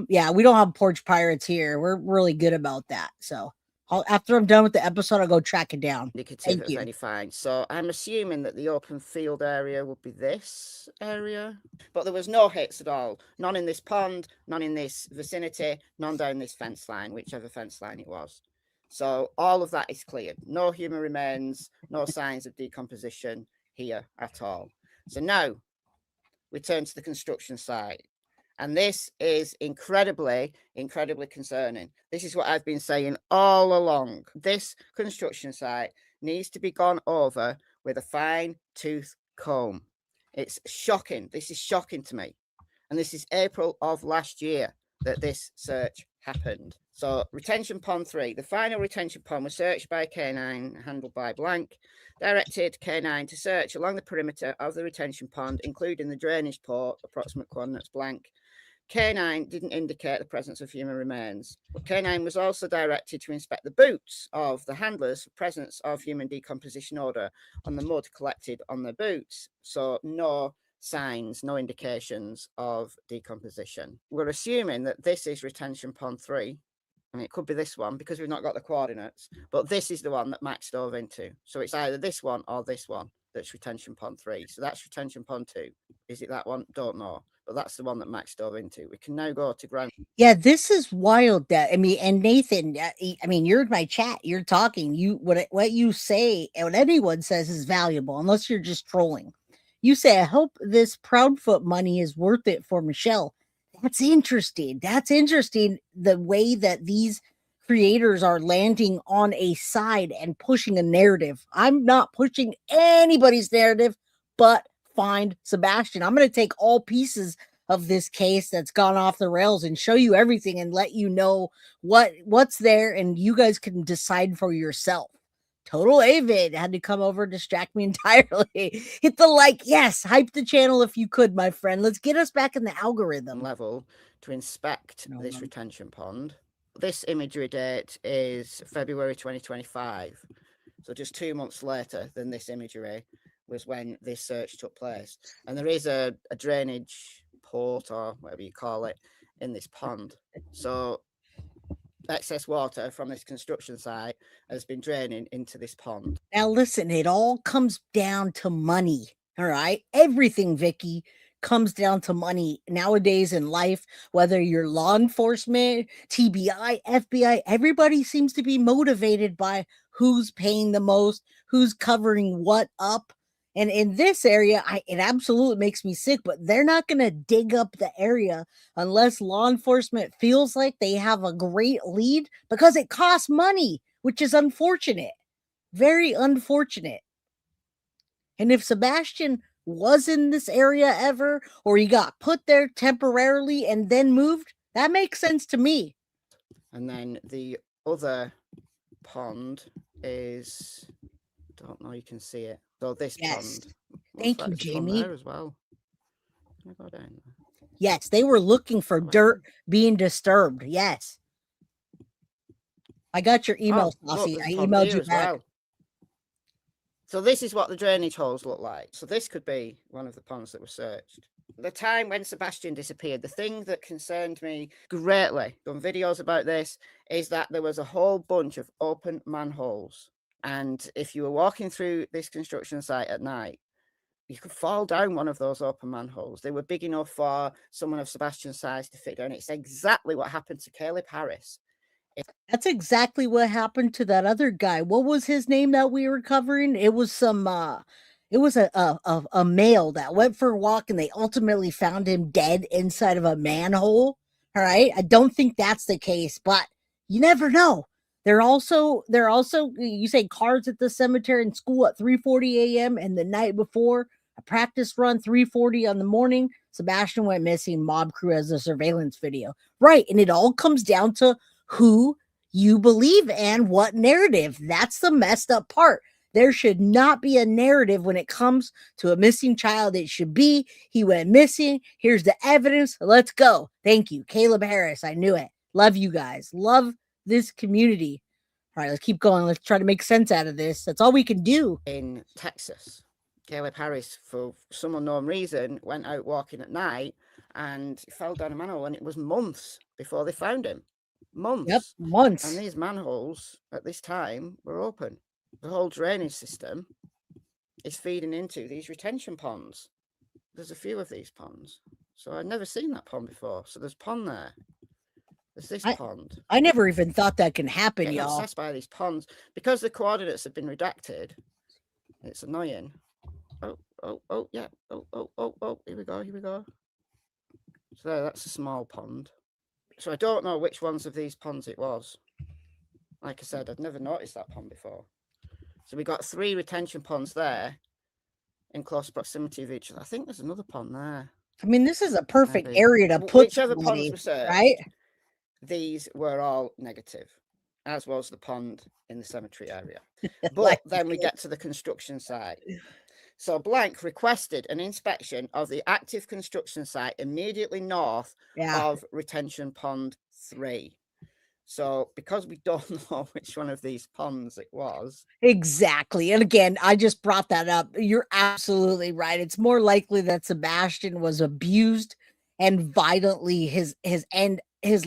Yeah, we don't have porch pirates here. We're really good about that. So After I'm done with the episode, I'll go track it down. indicative Thank of you. any fine. So I'm assuming that the open field area would be this area, but there was no hits at all. None in this pond, none in this vicinity, none down this fence line, whichever fence line it was. So all of that is cleared. No human remains, no signs of decomposition here at all. So now we turn to the construction site. And this is incredibly, incredibly concerning. This is what I've been saying all along. This construction site needs to be gone over with a fine-tooth comb. It's shocking. This is shocking to me. And this is April of last year that this search happened. So retention pond 3, the final retention pond was searched by K9, handled by Blank, directed K9 to search along the perimeter of the retention pond, including the drainage port, approximate coordinates blank. K9 didn't indicate the presence of human remains. K9 was also directed to inspect the boots of the handlers for presence of human decomposition odor on the mud collected on their boots. So no signs, no indications of decomposition. We're assuming that this is retention pond 3. And it could be this one because we've not got the coordinates, but this is the one that Max dove into. So it's either this one or this one that's retention pond 3. So that's retention pond 2. Is it that one? Don't know. But that's the one that Max dove into. We can now go to ground. Yeah, this is wild. That I mean, and Nathan, I mean, you're in my chat. You're talking. You what you say and what anyone says is valuable, unless you're just trolling. You say, "I hope this Proudfoot money is worth it for Michelle." That's interesting. That's interesting. The way that these creators are landing on a side and pushing a narrative. I'm not pushing anybody's narrative, but find Sebastian. I'm going to take all pieces of this case that's gone off the rails and show you everything and let you know what's there, and you guys can decide for yourself. Total Avid had to come over and distract me entirely. Hit the like, yes, hype the channel if you could, my friend. Let's get us back in the algorithm level to inspect this retention pond. This imagery date is February 2025. So just 2 months later than this imagery was when this search took place. And there is a drainage port, or whatever you call it, in this pond. So excess water from this construction site has been draining into this pond. Now listen, it all comes down to money. All right. Everything, Vicky, comes down to money nowadays in life, whether you're law enforcement, TBI, FBI, everybody seems to be motivated by who's paying the most, who's covering what up. And in this area, it absolutely makes me sick, but they're not going to dig up the area unless law enforcement feels like they have a great lead, because it costs money, which is unfortunate. Very unfortunate. And if Sebastian was in this area ever, or he got put there temporarily and then moved, that makes sense to me. And then the other pond is, don't know, you can see it. So this pond. Thank you, Jamie. There as well. Can I go down there? Yes, they were looking for dirt being disturbed. Yes. I got your email, Saucy. I emailed you back. Well. So this is what the drainage holes look like. So this could be one of the ponds that were searched. The time when Sebastian disappeared, the thing that concerned me greatly, done videos about this, is that there was a whole bunch of open manholes. And if you were walking through this construction site at night, you could fall down one of those open manholes. They were big enough for someone of Sebastian's size to fit down. It's exactly what happened to Caleb Harris. That's exactly what happened to that other guy. What was his name that we were covering? It was some it was a male that went for a walk and they ultimately found him dead inside of a manhole. All right. I don't think that's the case, but you never know. They're also you say cars at the cemetery and school at 3:40 a.m. and the night before a practice run 3:40 on the morning. Sebastian went missing. Mob crew has a surveillance video. Right. And it all comes down to who you believe and what narrative. That's the messed up part. There should not be a narrative when it comes to a missing child. It should be, he went missing. Here's the evidence. Let's go. Thank you. Caleb Harris. I knew it. Love you guys. Love this community. All right, let's keep going. Let's try to make sense out of this. That's all we can do. In Texas, Caleb Harris, for some unknown reason, went out walking at night and fell down a manhole, and it was months before they found him. months. Yep, months. And these manholes at this time were open. The whole drainage system is feeding into these retention ponds. There's a few of these ponds. So I'd never seen that pond before. So there's pond there. There's this pond. I never even thought that can happen, Getting y'all. obsessed by these ponds. Because the coordinates have been redacted, it's annoying. Oh, yeah. Oh, here we go. So there, that's a small pond. So I don't know which ones of these ponds it was. Like I said, I'd never noticed that pond before. So we got 3 retention ponds there in close proximity of each other. I think there's another pond there. I mean, this is a perfect Maybe. area to put Whichever ponds somebody, were searched, right? These were all negative, as was the pond in the cemetery area. But Like- then we get to the construction site. So Blank requested an inspection of the active construction site immediately north of retention pond 3. So because we don't know which one of these ponds it was. Exactly. And again, I just brought that up. You're absolutely right. It's more likely that Sebastian was abused and violently his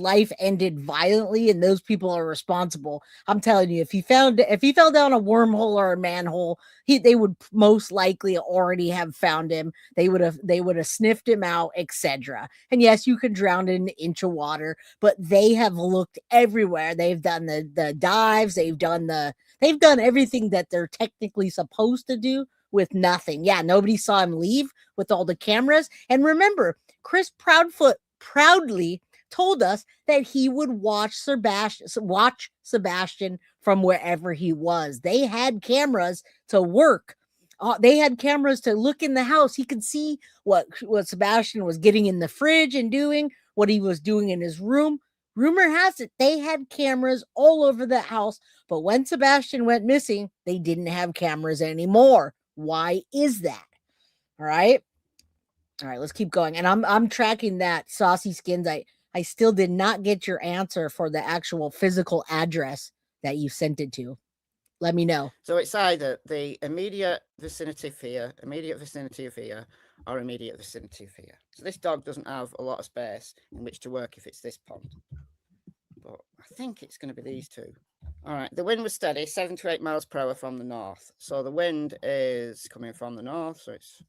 life ended violently, and those people are responsible. I'm telling you, if he fell down a wormhole or a manhole, they would most likely already have found him. They would have sniffed him out, etc. And yes, you can drown in an inch of water, but they have looked everywhere. They've done the dives, they've done everything that they're technically supposed to do with nothing. Yeah, nobody saw him leave with all the cameras. And remember, Chris Proudfoot proudly told us that he would watch Sebastian from wherever he was. They had cameras to work. They had cameras to look in the house. He could see what Sebastian was getting in the fridge and doing, what he was doing in his room. Rumor has it they had cameras all over the house, but when Sebastian went missing, they didn't have cameras anymore. Why is that? All right, let's keep going. And I'm tracking that Saucy Skins. I still did not get your answer for the actual physical address that you sent it to. Let me know. So it's either the immediate vicinity of here, or immediate vicinity of here. So this dog doesn't have a lot of space in which to work if it's this pond. But I think it's going to be these two. All right. The wind was steady, 7 to 8 miles per hour from the north. So the wind is coming from the north, so it's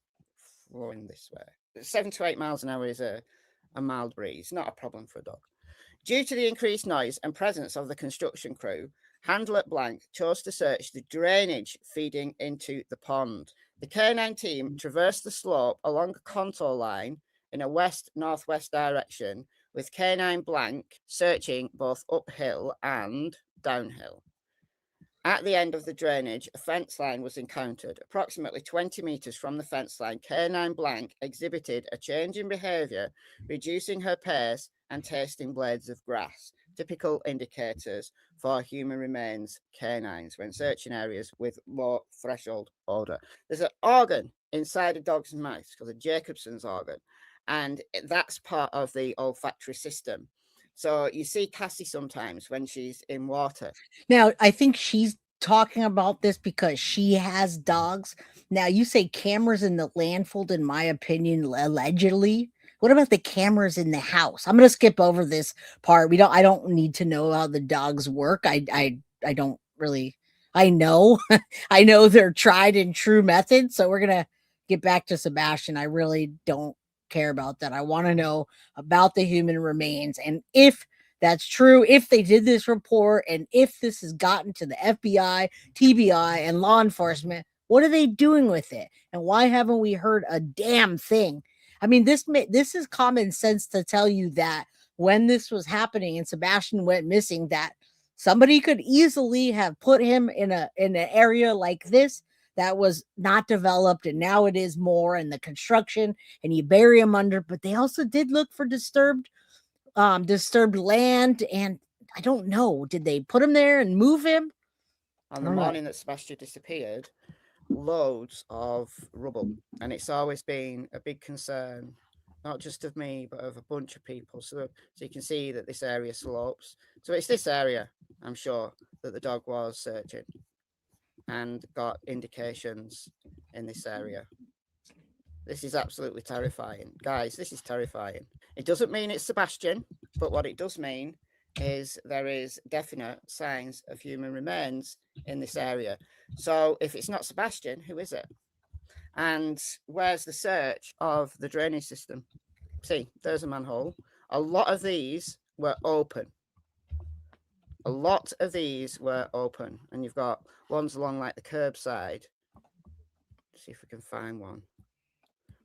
flowing this way. 7 to 8 miles an hour is a mild breeze, not a problem for a dog. Due to the increased noise and presence of the construction crew, Handler Blank chose to search the drainage feeding into the pond. The K9 team traversed the slope along a contour line in a west-northwest direction, with K9 Blank searching both uphill and downhill. At the end of the drainage, a fence line was encountered. Approximately 20 meters from the fence line, K9 Blank exhibited a change in behavior, reducing her pace and tasting blades of grass, typical indicators for human remains canines when searching areas with low threshold odor. There's an organ inside a dog's mouth called a Jacobson's organ, and that's part of the olfactory system. So you see Cassie sometimes when she's in water. Now, I think she's talking about this because she has dogs. Now, you say cameras in the landfill, in my opinion, allegedly. What about the cameras in the house? I'm going to skip over this part. I don't need to know how the dogs work. I don't really, I know they're tried and true methods. So we're going to get back to Sebastian. I really don't care about that. I want to know about the human remains, and if that's true, if they did this report, and if this has gotten to the FBI, TBI, and law enforcement, what are they doing with it? And why haven't we heard a damn thing? I mean, this is common sense to tell you that when this was happening and Sebastian went missing, that somebody could easily have put him in an area like this that was not developed, and now it is more, and the construction, and you bury him under. But they also did look for disturbed land, and I don't know, did they put him there and move him? On the morning that Sebastian disappeared, loads of rubble, and it's always been a big concern, not just of me, but of a bunch of people. So you can see that this area slopes. So it's this area, I'm sure, that the dog was searching, and got indications in this area. This is absolutely terrifying. Guys, this is terrifying. It doesn't mean it's Sebastian, but what it does mean is there is definite signs of human remains in this area. So if it's not Sebastian, who is it? And where's the search of the drainage system? See, there's a manhole. A lot of these were open. A lot of these were open. And you've got ones along like the curbside. Let's see if we can find one.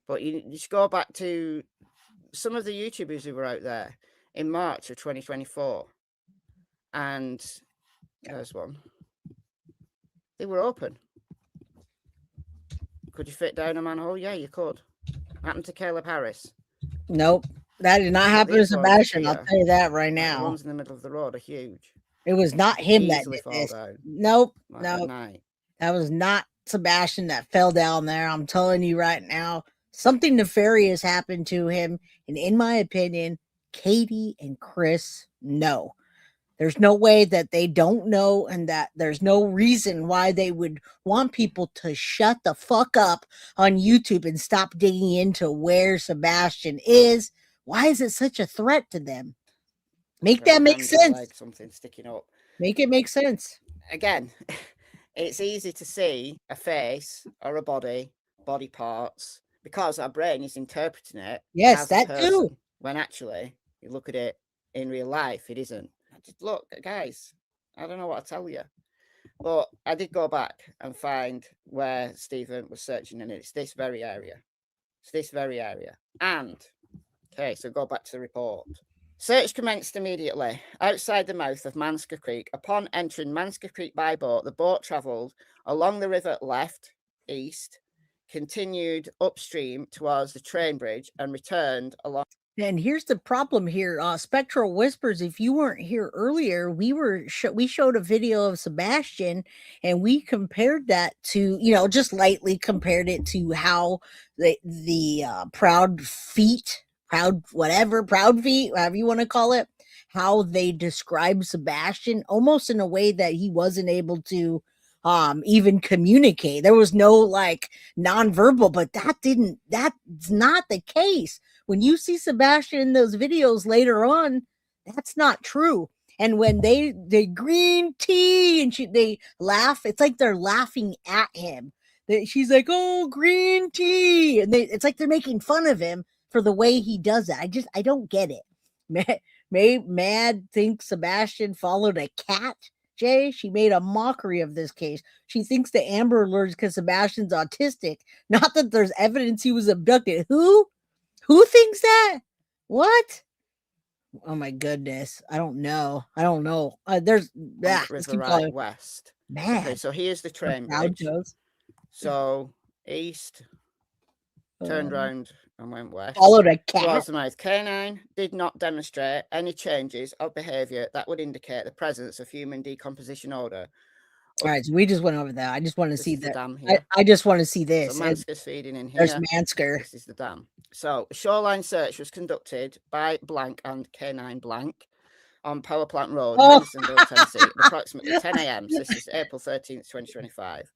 But you just go back to some of the YouTubers who were out there in March of 2024. And there's one. They were open. Could you fit down a manhole? Yeah, you could. Happened to Caleb Harris. Nope. That did not happen to Sebastian. I'll tell you that right now. The ones in the middle of the road are huge. It was not him that did this. Nope. Nope. That was not Sebastian that fell down there. I'm telling you right now. Something nefarious happened to him. And in my opinion, Katie and Chris know. There's no way that they don't know, and that there's no reason why they would want people to shut the fuck up on YouTube and stop digging into where Sebastian is. Why is it such a threat to them? Make that make sense. Like something sticking up. Make it make sense. Again, it's easy to see a face or a body parts, because our brain is interpreting it. Yes, that too. When actually, you look at it in real life, it isn't. Just look, guys, I don't know what to tell you. But I did go back and find where Stephen was searching, and it's this very area. It's this very area. And, okay, so go back to the report. Search commenced immediately outside the mouth of Mansker Creek. Upon entering Mansker Creek by boat, the boat travelled along the river left, east, continued upstream towards the train bridge, and returned along. And here's the problem here, Spectral Whispers. If you weren't here earlier, we showed a video of Sebastian, and we compared that to, just lightly compared it to how the Proud Feet, however you want to call it, how they describe Sebastian, almost in a way that he wasn't able to even communicate. There was no like nonverbal, but that's not the case. When you see Sebastian in those videos later on, that's not true. And when they green tea and they laugh, it's like they're laughing at him. She's like, "Oh, green tea," and it's like they're making fun of him for the way he does that. I don't get it. Mad thinks Sebastian followed a cat. Jay, she made a mockery of this case. She thinks the Amber Alerts because Sebastian's autistic, not that there's evidence he was abducted. Who thinks that? What? Oh my goodness. I don't know. There's River right west. Man. Okay, so here's the train bridge. So east, turned round and went west. Followed a cat. Towards the mouth. K9 did not demonstrate any changes of behaviour that would indicate the presence of human decomposition odour. All right, so we just went over that. I just want to see that. I just want to see this. So Mansker's feeding in here. There's Mansker. This is the dam. So a shoreline search was conducted by blank and K9 blank on Power Plant Road, Hendersonville, Tennessee, at approximately 10 a.m. So this is April 13th, 2025.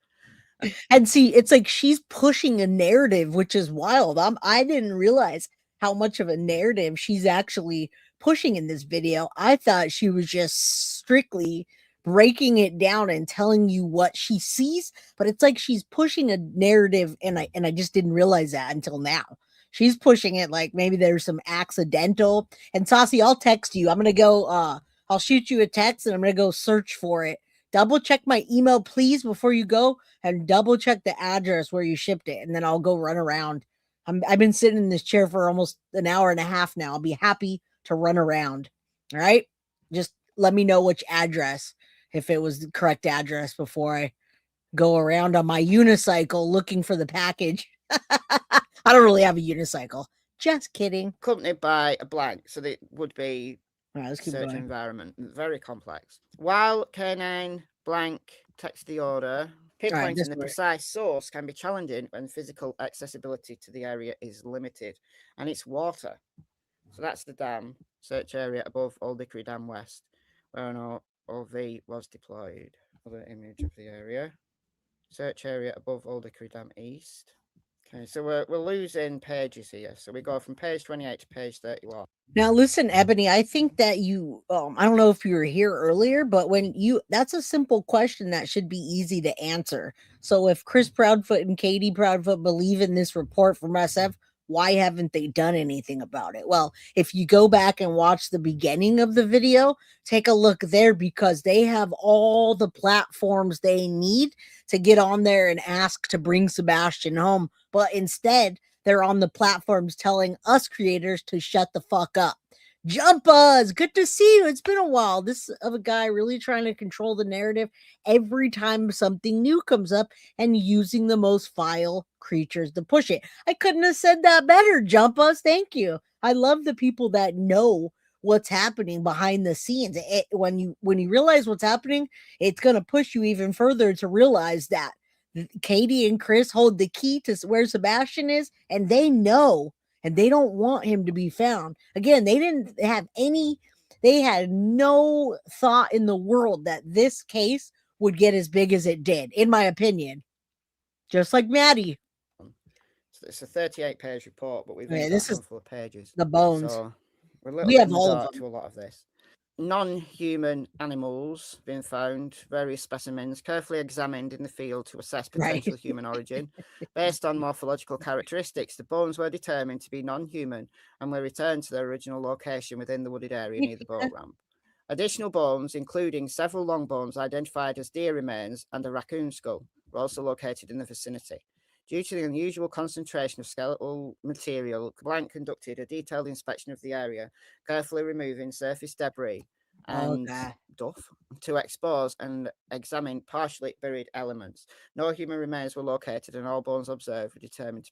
And see, it's like she's pushing a narrative, which is wild. I didn't realize how much of a narrative she's actually pushing in this video. I thought she was just strictly breaking it down and telling you what she sees, but it's like she's pushing a narrative, and I just didn't realize that until now. She's pushing it like maybe there's some accidental. And Saucy, I'll text you. I'm gonna go. I'll shoot you a text, and I'm gonna go search for it. Double check my email, please, before you go, and double check the address where you shipped it, and then I'll go run around. I've been sitting in this chair for almost an hour and a half now. I'll be happy to run around. All right, just let me know which address, if it was the correct address, before I go around on my unicycle looking for the package. I don't really have a unicycle. Just kidding. Accompanied by a blank, so that would be let's keep search going. environment. Very complex. While K9 blank text the order, pinpointing the precise source can be challenging when physical accessibility to the area is limited, and it's water. So that's the dam. Search area above Old Hickory Dam West, where an OV was deployed. Other image of the area. Search area above Old Hickory Dam East. Okay, so we're losing pages here. So we go from page 28 to page 31. Now, listen, Ebony, I think that you, I don't know if you were here earlier, but that's a simple question that should be easy to answer. So if Chris Proudfoot and Katie Proudfoot believe in this report from SF, why haven't they done anything about it? Well, if you go back and watch the beginning of the video, take a look there because they have all the platforms they need to get on there and ask to bring Sebastian home. But instead, they're on the platforms telling us creators to shut the fuck up. Jumpas, good to see you. It's been a while. This of a guy really trying to control the narrative every time something new comes up and using the most vile creatures to push it. I couldn't have said that better, Jumpas. Thank you. I love the people that know what's happening behind the scenes. When you realize what's happening, it's going to push you even further to realize that Katie and Chris hold the key to where Sebastian is, and they know, and they don't want him to be found. Again, they had no thought in the world that this case would get as big as it did, in my opinion. Just like Maddie. So it's a 38-page report, but we've got this is full of pages. The bones. So we have all of them. To a lot of this. Non-human animals being found, various specimens carefully examined in the field to assess potential human origin. Based on morphological characteristics, the bones were determined to be non-human and were returned to their original location within the wooded area near the boat ramp. Additional bones, including several long bones identified as deer remains and a raccoon skull, were also located in the vicinity. Due to the unusual concentration of skeletal material, Blank conducted a detailed inspection of the area, carefully removing surface debris and duff to expose and examine partially buried elements. No human remains were located and all bones observed were determined to.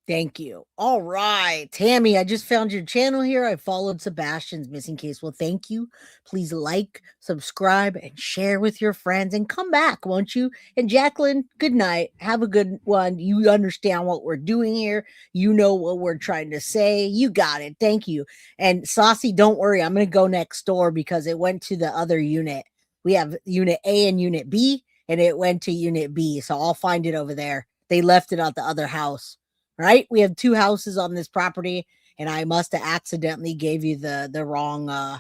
Thank you. All right, Tammy, I just found your channel here. I followed Sebastian's missing case. Well, thank you. Please like, subscribe, and share with your friends, and come back, won't you? And Jacqueline, good night. Have a good one. You understand what we're doing here. You know what we're trying to say. You got it. Thank you. And Saucy, don't worry. I'm going to go next door because it went to the other unit. We have unit A and unit B, and it went to unit B. So I'll find it over there. They left it at the other house. Right? We have 2 houses on this property, and I must have accidentally gave you the wrong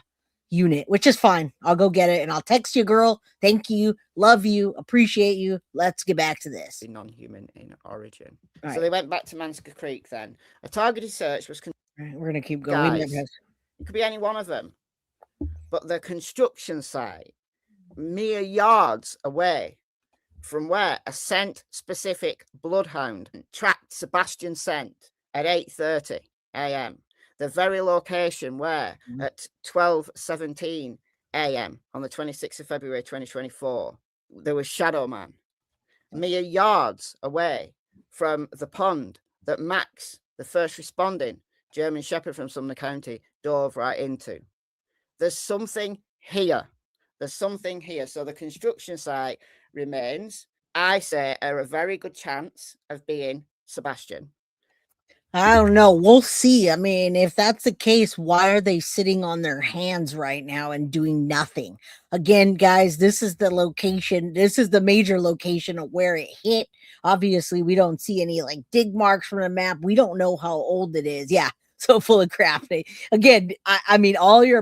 unit, which is fine. I'll go get it, and I'll text you, girl. Thank you. Love you. Appreciate you. Let's get back to this. Non-human in origin. So they went back to Manska Creek then. A targeted search was we're going to keep going. Guys, it could be any one of them. But the construction site, mere yards away from where a scent-specific bloodhound tracked Sebastian scent at 8:30 a.m., the very location where at 12:17 a.m. on the 26th of February 2024, there was Shadow Man, mere yards away from the pond that Max, the first responding German Shepherd from Sumner County, dove right into. There's something here. There's something here. So the construction site remains, I say, are a very good chance of being Sebastian. I don't know. We'll see. I mean, if that's the case, why are they sitting on their hands right now and doing nothing? Again, guys, this is the location. This is the major location of where it hit. Obviously, we don't see any like dig marks from the map. We don't know how old it is. Yeah, so full of crap. Again, I mean, all your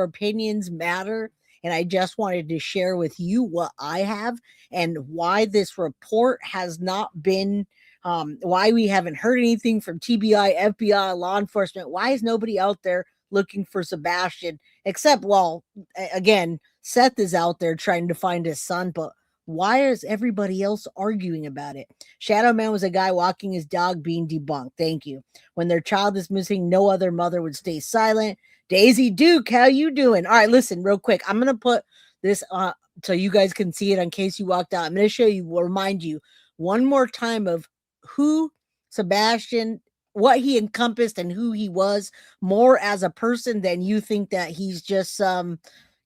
opinions matter. And I just wanted to share with you what I have and why this report has not been, why we haven't heard anything from TBI, FBI, law enforcement. Why is nobody out there looking for Sebastian? Except, well, again, Seth is out there trying to find his son, but why is everybody else arguing about it? Shadow Man was a guy walking his dog being debunked. Thank you. When their child is missing, no other mother would stay silent. Daisy Duke, how you doing? All right, listen, real quick. I'm going to put this so you guys can see it in case you walked out. I'm going to show you, remind you one more time of who Sebastian, what he encompassed and who he was more as a person than you think that he's just some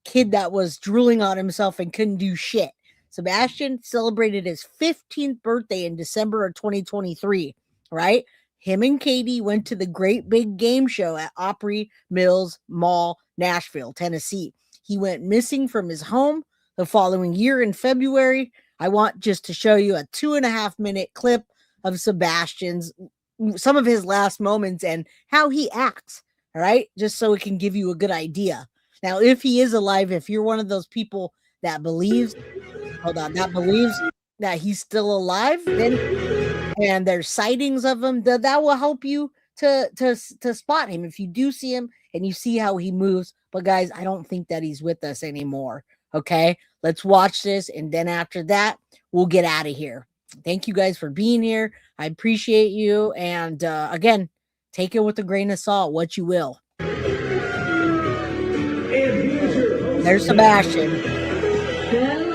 kid that was drooling on himself and couldn't do shit. Sebastian celebrated his 15th birthday in December of 2023, right? Him and Katie went to the Great Big Game Show at Opry Mills Mall, Nashville, Tennessee. He went missing from his home the following year in February. I want just to show you a 2.5-minute clip of Sebastian's, some of his last moments and how he acts. All right. Just so it can give you a good idea. Now, if he is alive, if you're one of those people that believes, that he's still alive, then, and there's sightings of him, that will help you to spot him if you do see him and you see how he moves. But guys, I don't think that he's with us anymore. Okay, let's watch this, and then after that, we'll get out of here. Thank you guys for being here. I appreciate you. And again, take it with a grain of salt, what you will. There's Sebastian. Hello.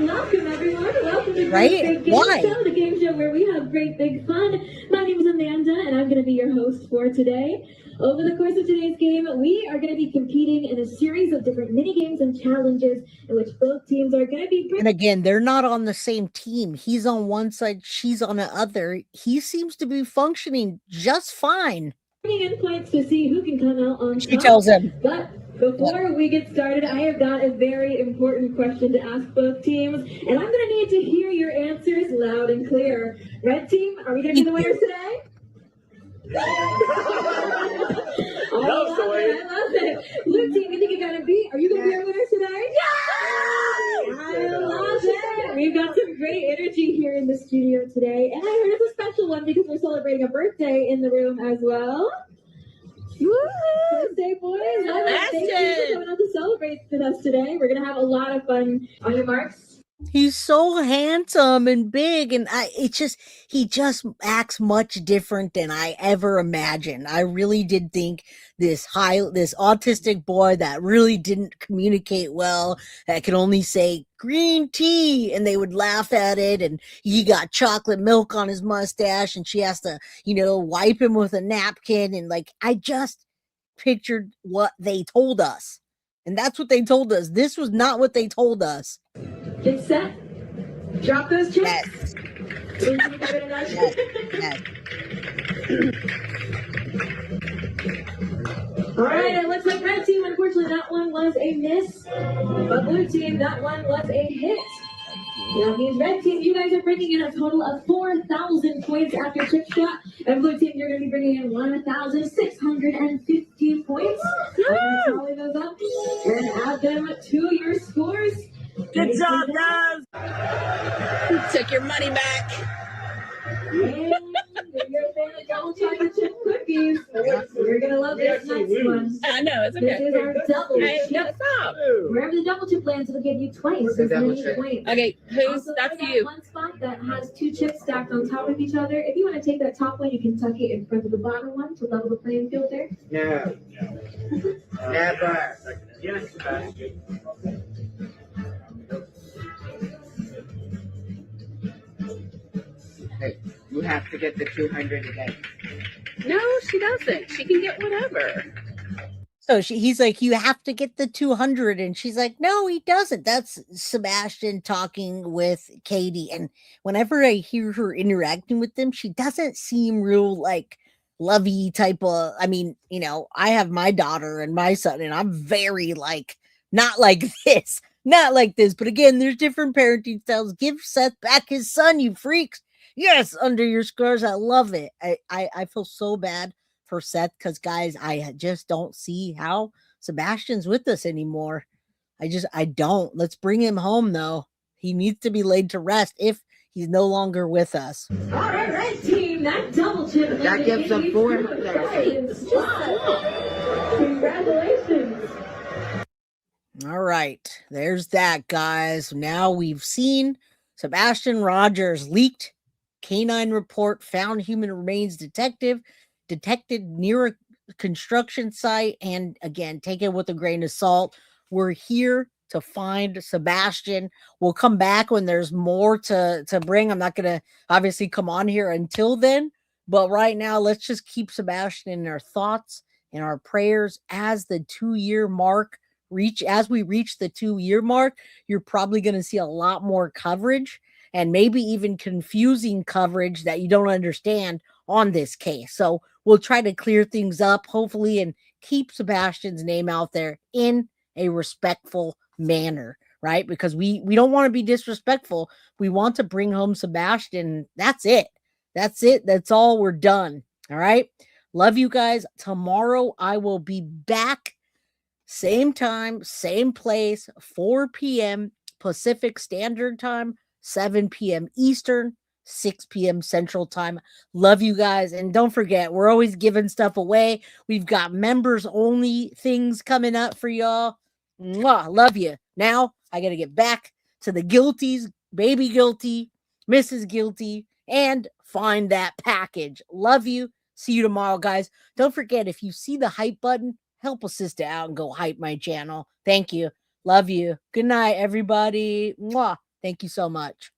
Welcome, everyone. Welcome to Right? Great Big Game Show, the game show where we have great big fun. My name is Amanda, and I'm going to be your host for today. Over the course of today's game, we are going to be competing in a series of different mini games and challenges in which both teams are going to be. And again, they're not on the same team. He's on one side, she's on the other. He seems to be functioning just fine. Bringing in points to see who can come out on top. She tells him. But before we get started, I have got a very important question to ask both teams, and I'm going to need to hear your answers loud and clear. Red team, are we going to be the winners today? I love it. Blue team, you think you're going to be? Are you going to be our winners today? Yeah! I love it. We've got some great energy here in the studio today, and I heard it's a special one because we're celebrating a birthday in the room as well. Birthday boys! Thank you for coming out to celebrate with us today. We're gonna have a lot of fun. On your marks. He's so handsome and big, and he just acts much different than I ever imagined. I really did think this autistic boy that really didn't communicate well, that could only say green tea, and they would laugh at it, and he got chocolate milk on his mustache, and she has to, wipe him with a napkin, and I just pictured what they told us. And that's what they told us. This was not what they told us. Get set. Drop those chips. Yes. All right, it looks like red team, unfortunately, that one was a miss. But blue team, that one was a hit. That means red team, you guys are bringing in a total of 4,000 points after chip shot. And blue team, you're going to be bringing in 1,615 points. I'm going to tally those up and add them to your scores. Good job, guys. Took your money back. And if you're a fan of double chocolate chip cookies, you're going to love this next one. I know, it's okay. This is our double chip. Stop. Wherever the double chip lands, it'll give you twice as many points. Okay, that's you. One spot that has two chips stacked on top of each other. If you want to take that top one, you can tuck it in front of the bottom one to level the playing field there. No. Never. Yes, Sebastian. Hey, you have to get the 200 again. No, she doesn't. She can get whatever. So he's like, you have to get the 200. And she's like, no, he doesn't. That's Sebastian talking with Katie. And whenever I hear her interacting with them, she doesn't seem real lovey type of, I have my daughter and my son, and I'm very not like this. Not like this. But again, there's different parenting styles. Give Seth back his son, you freaks. Yes, under your scars. I love it. I feel so bad for Seth because, guys, I just don't see how Sebastian's with us anymore. I don't. Let's bring him home, though. He needs to be laid to rest if he's no longer with us. All right, red team, that double chip. That gives them 400. Congratulations. All right, there's that, guys. Now we've seen Sebastian Rogers leaked K9 report, found human remains detected near a construction site. And again, take it with a grain of salt. We're here to find Sebastian. We'll come back when there's more to bring. I'm not going to obviously come on here until then, but right now, let's just keep Sebastian in our thoughts and our prayers as the 2-year mark as we reach the 2-year mark. You're probably going to see a lot more coverage, and maybe even confusing coverage that you don't understand on this case. So we'll try to clear things up, hopefully, and keep Sebastian's name out there in a respectful manner, right? Because we don't want to be disrespectful. We want to bring home Sebastian. That's it. That's it. That's all. We're done. All right. Love you guys. Tomorrow I will be back. Same time, same place, 4 p.m. Pacific Standard Time, 7 p.m. Eastern, 6 p.m. Central Time. Love you guys. And don't forget, we're always giving stuff away. We've got members only things coming up for y'all. Mwah, love you. Now I got to get back to the guilties, baby guilty, Mrs. Guilty, and find that package. Love you. See you tomorrow, guys. Don't forget, if you see the hype button, help a sister out and go hype my channel. Thank you. Love you. Good night, everybody. Mwah. Thank you so much.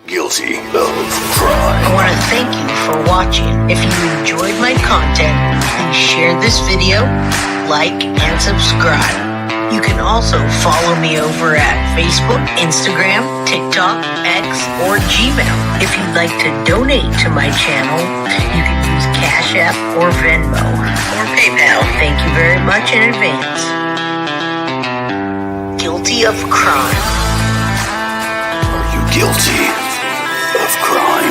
Guilty of crime. I want to thank you for watching. If you enjoyed my content, please share this video, like, and subscribe. You can also follow me over at Facebook, Instagram, TikTok, X, or Gmail. If you'd like to donate to my channel, you can use Cash App or Venmo or PayPal. Thank you very much in advance. Guilty of crime. Are you guilty of crime?